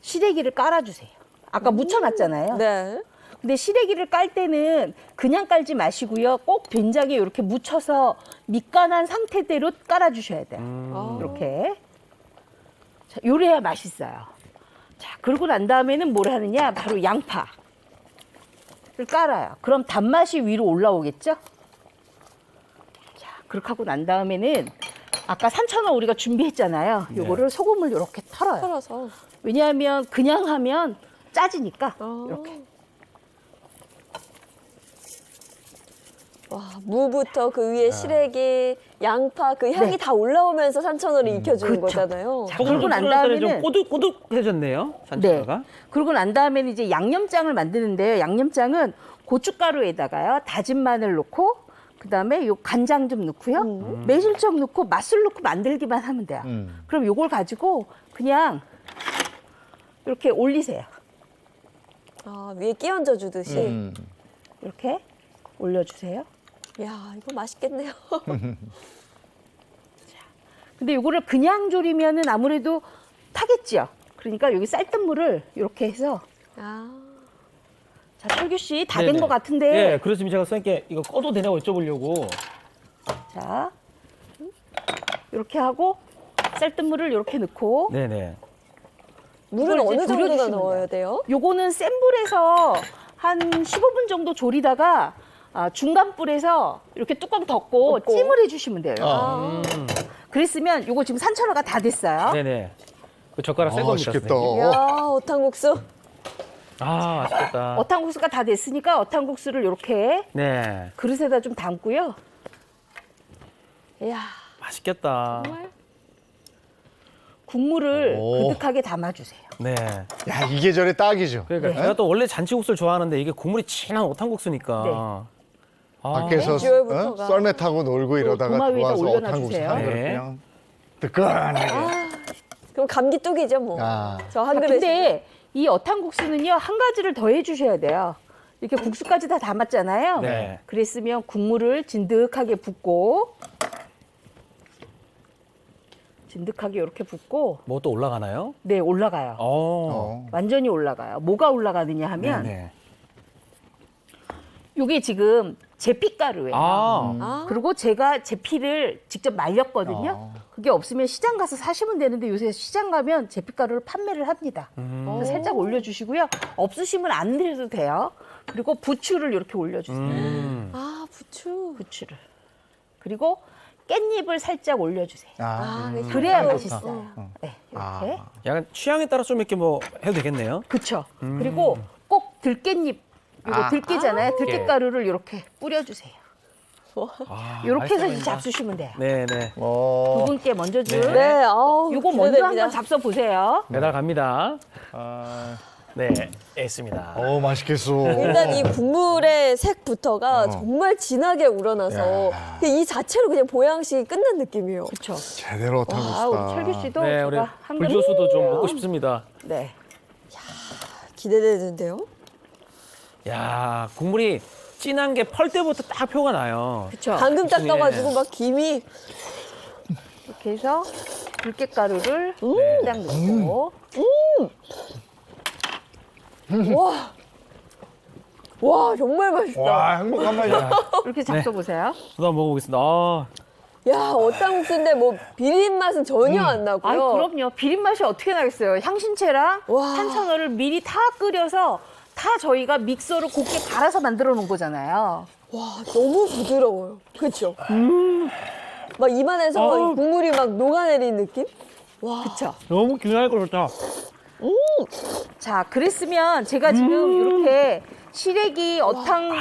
시래기를 깔아주세요. 아까 묻혀놨잖아요. 네. 근데 시래기를 깔 때는 그냥 깔지 마시고요. 꼭 된장에 이렇게 묻혀서 밑간한 상태대로 깔아주셔야 돼요. 아. 이렇게. 자, 요래야 맛있어요. 자, 그러고 난 다음에는 뭘 하느냐? 바로 양파를 깔아요. 그럼 단맛이 위로 올라오겠죠? 자, 그렇게 하고 난 다음에는 아까 산천어 우리가 준비했잖아요. 요거를 소금을 이렇게 털어요. 썰어서. 왜냐하면 그냥 하면 짜지니까 이렇게. 와, 무부터 그 위에 시래기, 양파 그 향이 네. 다 올라오면서 산천어를 익혀주는 그렇죠. 거잖아요. 자, 조금 그러고 난 좀 다음에는 꼬득꼬득해졌네요. 네. 산천어가. 그러고 난 다음에는 이제 양념장을 만드는데요. 양념장은 고춧가루에다가요. 다진 마늘 넣고 그다음에 요 간장 좀 넣고요. 매실청 넣고 맛술 넣고 만들기만 하면 돼요. 그럼 요걸 가지고 그냥 이렇게 올리세요. 아, 위에 끼얹어 주듯이. 이렇게 올려주세요. 야, 이거 맛있겠네요. 근데 요거를 그냥 졸이면은 아무래도 타겠지요. 그러니까 여기 쌀뜨물을 이렇게 해서 아. 자, 철규 씨 다 된 네네. 것 같은데. 예, 그렇습니다. 제가 선생님께 이거 꺼도 되냐고 여쭤보려고. 자, 이렇게 하고 쌀뜨물을 이렇게 넣고 네네. 물은 이걸 이제 어느 정도나 졸여주시면 넣어야 돼요? 요거는 센 불에서 한 15분 정도 졸이다가 중간 불에서 이렇게 뚜껑 덮고 찜을 해주시면 돼요. 그랬으면 요거 지금 산천어가 다 됐어요. 네네. 그 젓가락 새 아, 겁니다. 맛있겠다. 선생님. 이야, 어탕국수. 아, 맛있겠다. 어탕국수가 다 됐으니까 어탕국수를 이렇게 네. 그릇에다 좀 담고요. 이야, 맛있겠다. 국물을 오. 그득하게 담아주세요. 네. 야, 이 계절에 딱이죠. 그러니까 제가 또 원래 잔치국수를 좋아하는데 이게 국물이 진한 오탕국수니까. 네. 아, 밖에서 비주얼부터가. 썰매 타고 놀고 이러다가 도마 위에다 들어와서 올려놔주세요. 어탕국수 한 그릇 네. 그냥 뜨끈하게. 그럼 감기 뚝이죠, 뭐. 아. 저 한 자, 그릇. 근데 이 어탕국수는요, 한 가지를 더 해주셔야 돼요. 이렇게 국수까지 다 담았잖아요. 네. 그랬으면 국물을 진득하게 붓고, 진득하게 이렇게 붓고, 뭐 또 올라가나요? 네, 올라가요. 어. 완전히 올라가요. 뭐가 올라가느냐 하면, 네네. 이게 지금 제피가루예요. 아. 그리고 제가 제피를 직접 말렸거든요. 그게 없으면 시장 가서 사시면 되는데 요새 시장 가면 제피가루를 판매를 합니다. 그래서 살짝 올려주시고요. 없으시면 안 드려도 돼요. 그리고 부추를 이렇게 올려주세요. 아, 부추. 부추를. 그리고 깻잎을 살짝 올려주세요. 아. 그래야 향도 맛있어요. 네, 이렇게. 약간 취향에 따라 좀 이렇게 뭐 해도 되겠네요. 그쵸. 그리고 꼭 들깻잎, 이거 들깨잖아요. 들깨가루를 이렇게 뿌려주세요. 아, 이렇게 해서 맛있어 이제 잡수시면 돼요. 네네. 두 분께 먼저 줄. 네, 아우. 요거 먼저 기대됩니다. 한번 잡숴 보세요. 배달 갑니다. 아. 네, 있습니다. 맛있겠어. 일단 이 국물의 색부터가 정말 진하게 우러나서 이 자체로 그냥 보양식이 끝난 느낌이에요. 그렇죠. 제대로 아, 어탕국수다. 우리 철규 씨도 네, 우리 제가 한 그릇. 불조수도 좀 먹고 싶습니다. 네. 기대되는데요. 야, 국물이 진한 게 펄 때부터 딱 표가 나요. 그렇죠. 방금 그치. 닦아가지고 막 김이. 이렇게 해서 들깨가루를 딱 넣고 와. 와, 정말 맛있다. 와, 행복한 맛이야. 이렇게 잡숴 보세요. 저도 한번 먹어보겠습니다. 아, 야, 어탕국수인데 뭐 비린 맛은 전혀 안 나고요. 아이 그럼요. 비린 맛이 어떻게 나겠어요. 향신채랑 와. 산천어를 미리 다 끓여서 다 저희가 믹서로 곱게 갈아서 만들어 놓은 거잖아요. 와, 너무 부드러워요. 그렇죠? 막 입안에서 이 국물이 막 녹아내리는 느낌? 와, 그렇죠. 너무 기나고 좋다. 자, 그랬으면 제가 지금 이렇게 시래기 어탕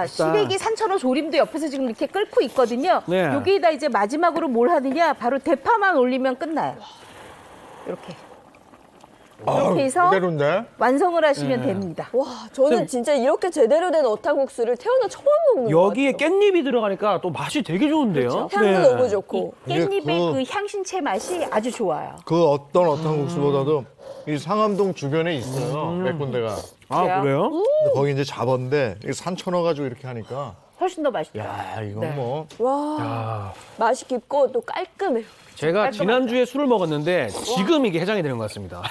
시래기 산천어 조림도 옆에서 지금 이렇게 끓고 있거든요. 네. 여기에다 이제 마지막으로 뭘 하느냐? 바로 대파만 올리면 끝나요. 이렇게. 이렇게 해서 그대로인데? 완성을 하시면 됩니다. 와, 저는 진짜 이렇게 제대로 된 어탕국수를 태어나 처음 먹는 것 여기에 같아요. 깻잎이 들어가니까 또 맛이 되게 좋은데요. 그렇죠? 향도 너무 좋고. 깻잎의 그 향신채 맛이 아주 좋아요. 그 어떤 어탕국수보다도 이 상암동 주변에 있어요. 몇 군데가. 아, 그래요? 근데 거기 이제 잡었는데 이게 산천어 가지고 이렇게 하니까 훨씬 더 맛있다. 야, 이건 네. 뭐 와, 맛이 깊고 또 깔끔해요. 제가 지난주에 술을 먹었는데 지금 이게 해장이 되는 것 같습니다.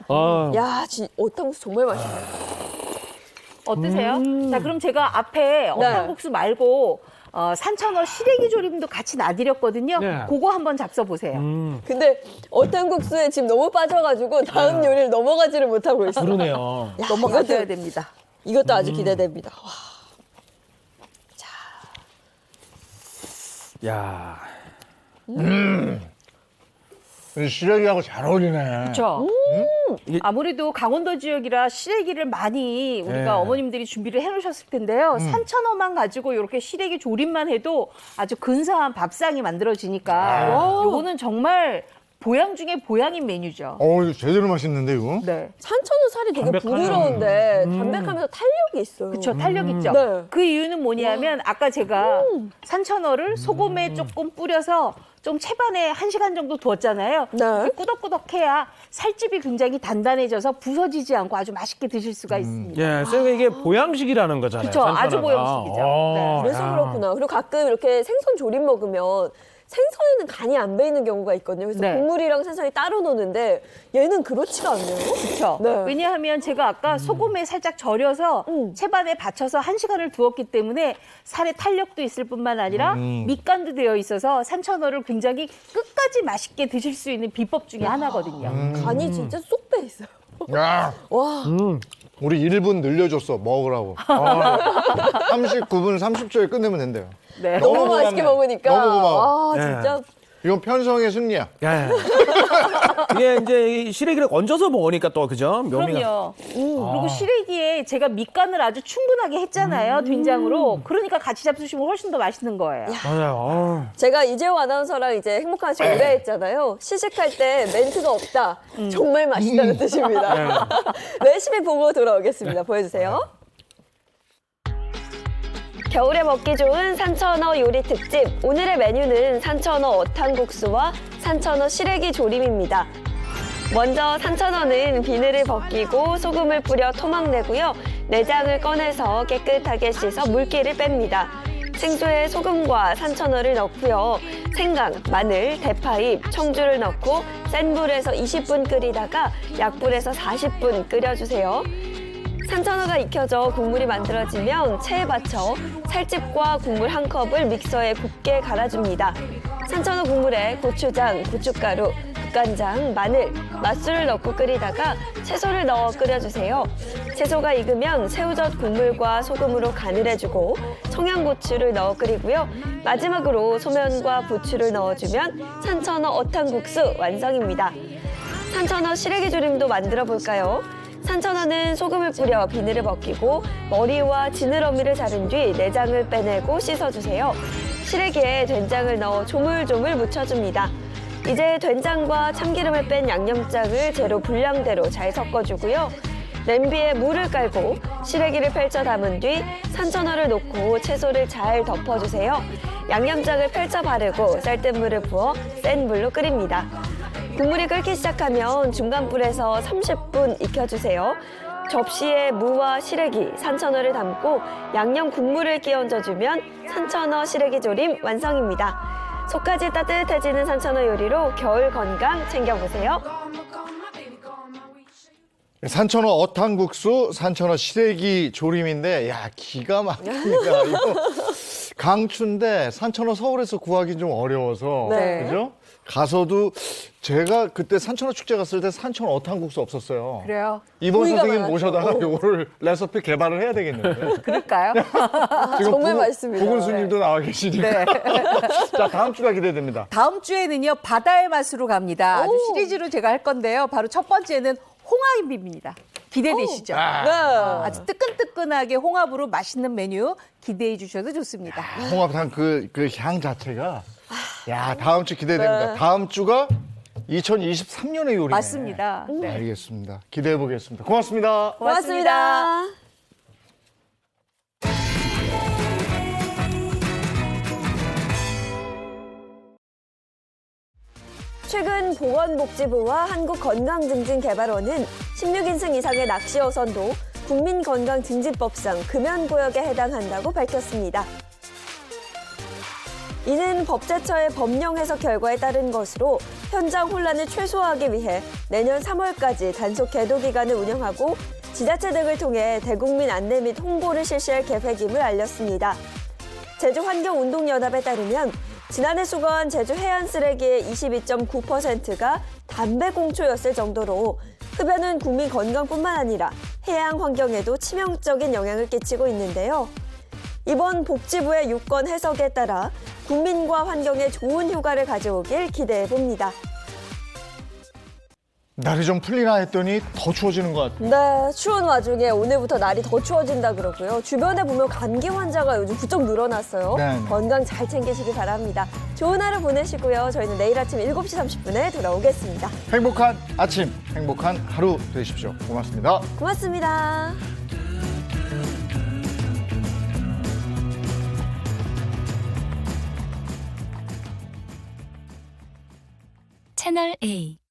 아, 야, 어탕국수 정말 맛있어요. 어떠세요? 자, 그럼 제가 앞에 어탕국수 말고 산천어 시래기 조림도 같이 놔드렸거든요. 네. 그거 한번 잡숴 보세요. 근데 어탕국수에 지금 너무 빠져가지고 다음 요리를 넘어가지를 못하고 있어요. 그러네요. 야, 넘어가셔야 됩니다. 이것도 아주 기대됩니다. 와. 야, 시래기하고 잘 어울리네. 그렇죠. 아무래도 강원도 지역이라 시래기를 많이 우리가 네. 어머님들이 준비를 해놓으셨을 텐데요. 산천어만 가지고 이렇게 시래기 조림만 해도 아주 근사한 밥상이 만들어지니까 요거는 정말 보양 중에 보양인 메뉴죠. 이거 제대로 맛있는데 이거? 네. 산천어 살이 되게 담백하네. 부드러운데 담백하면서 탄력이 있어요. 그렇죠. 탄력 있죠. 네. 그 이유는 뭐냐면 아까 제가 산천어를 소금에 조금 뿌려서 좀 채반에 1시간 정도 두었잖아요. 네. 이렇게 꾸덕꾸덕해야 살집이 굉장히 단단해져서 부서지지 않고 아주 맛있게 드실 수가 있습니다. 예, 쌤 이게 보양식이라는 거잖아요. 그쵸, 아주 산천어가. 보양식이죠. 네. 그래서 야. 그렇구나. 그리고 가끔 이렇게 생선 조림 먹으면 생선에는 간이 안 배이는 경우가 있거든요. 그래서 네. 국물이랑 생선이 따로 노는데 얘는 그렇지가 않네요. 그렇죠. 네. 왜냐하면 제가 아까 소금에 살짝 절여서 채반에 받쳐서 1시간을 두었기 때문에 살에 탄력도 있을 뿐만 아니라 밑간도 되어 있어서 산천어를 굉장히 끝까지 맛있게 드실 수 있는 비법 중에 하나거든요. 간이 진짜 쏙 배 있어요. 야, 와, 우리 1분 늘려줬어 먹으라고. 39분 30초에 끝내면 된대요. 네. 너무 너무 맛있게 고맙네. 먹으니까. 너무 고마워. 와, 네. 진짜. 이건 편성의 승리야. 예. 이게 이제 이 시래기를 얹어서 먹으니까 또 그죠? 묘미가. 그럼요. 그리고 시래기에 제가 밑간을 아주 충분하게 했잖아요. 된장으로. 그러니까 같이 잡수시면 훨씬 더 맛있는 거예요. 맞아요. 제가 이재호 아나운서랑 이제 행복한 시간 오래 했잖아요. 시식할 때 멘트가 없다. 정말 맛있다는 뜻입니다. 레시피 보고 돌아오겠습니다. 보여주세요. 겨울에 먹기 좋은 산천어 요리 특집. 오늘의 메뉴는 산천어 어탕국수와 산천어 시래기 조림입니다. 먼저 산천어는 비늘을 벗기고 소금을 뿌려 토막 내고요. 내장을 꺼내서 깨끗하게 씻어 물기를 뺍니다. 생수에 소금과 산천어를 넣고요. 생강, 마늘, 대파잎, 청주를 넣고 센 불에서 20분 끓이다가 약불에서 40분 끓여주세요. 산천어가 익혀져 국물이 만들어지면 체에 받쳐 살집과 국물 한 컵을 믹서에 곱게 갈아줍니다. 산천어 국물에 고추장, 고춧가루, 국간장, 마늘, 맛술을 넣고 끓이다가 채소를 넣어 끓여주세요. 채소가 익으면 새우젓 국물과 소금으로 간을 해주고 청양고추를 넣어 끓이고요. 마지막으로 소면과 부추를 넣어주면 산천어 어탕국수 완성입니다. 산천어 시래기 조림도 만들어 볼까요? 산천어는 소금을 뿌려 비늘을 벗기고 머리와 지느러미를 자른 뒤 내장을 빼내고 씻어주세요. 시래기에 된장을 넣어 조물조물 묻혀줍니다. 이제 된장과 참기름을 뺀 양념장을 재료 분량대로 잘 섞어주고요. 냄비에 물을 깔고 시래기를 펼쳐 담은 뒤 산천어를 넣고 채소를 잘 덮어주세요. 양념장을 펼쳐 바르고 쌀뜨물을 부어 센 불로 끓입니다. 국물이 끓기 시작하면 중간 불에서 30분 익혀주세요. 접시에 무와 시래기, 산천어를 담고 양념 국물을 끼얹어주면 산천어 시래기 조림 완성입니다. 속까지 따뜻해지는 산천어 요리로 겨울 건강 챙겨보세요. 산천어 어탕국수, 산천어 시래기 조림인데 야 기가 막힙니다. 이거 강추인데 산천어 서울에서 구하기 좀 어려워서 네. 그죠? 가서도 제가 그때 산천어 축제 갔을 때 산천어 어탕국수 없었어요. 그래요? 이번 구이가 선생님 많았죠. 모셔다가 요거를 레시피 개발을 해야 되겠는데. 그럴까요? 지금 정말 맛있습니다. 부군수님도 나와 계시니까. 네. 자, 다음 주가 기대됩니다. 다음 주에는요, 바다의 맛으로 갑니다. 아주 오. 시리즈로 제가 할 건데요. 바로 첫 번째는 홍합입니다. 기대되시죠? 네. 아주 뜨끈뜨끈하게 홍합으로 맛있는 메뉴 기대해 주셔도 좋습니다. 홍합탕 그 향 자체가 야, 다음 주 기대됩니다. 네. 다음 주가 2023년의 요리네. 맞습니다. 네. 알겠습니다. 기대해 보겠습니다. 고맙습니다. 고맙습니다. 최근 보건복지부와 한국건강증진개발원은 16인승 이상의 낚시어선도 국민건강증진법상 금연구역에 해당한다고 밝혔습니다. 이는 법제처의 법령 해석 결과에 따른 것으로 현장 혼란을 최소화하기 위해 내년 3월까지 단속 계도 기간을 운영하고 지자체 등을 통해 대국민 안내 및 홍보를 실시할 계획임을 알렸습니다. 제주환경운동연합에 따르면 지난해 수거한 제주 해안 쓰레기의 22.9%가 담배 공초였을 정도로 흡연은 국민 건강뿐만 아니라 해양 환경에도 치명적인 영향을 끼치고 있는데요. 이번 복지부의 유권 해석에 따라 국민과 환경에 좋은 효과를 가져오길 기대해 봅니다. 날이 좀 풀리나 했더니 더 추워지는 것 같아요. 네, 추운 와중에 오늘부터 날이 더 추워진다 그러고요. 주변에 보면 감기 환자가 요즘 부쩍 늘어났어요. 네. 건강 잘 챙기시기 바랍니다. 좋은 하루 보내시고요. 저희는 내일 아침 7시 30분에 돌아오겠습니다. 행복한 아침, 행복한 하루 되십시오. 고맙습니다. 고맙습니다. 채널 A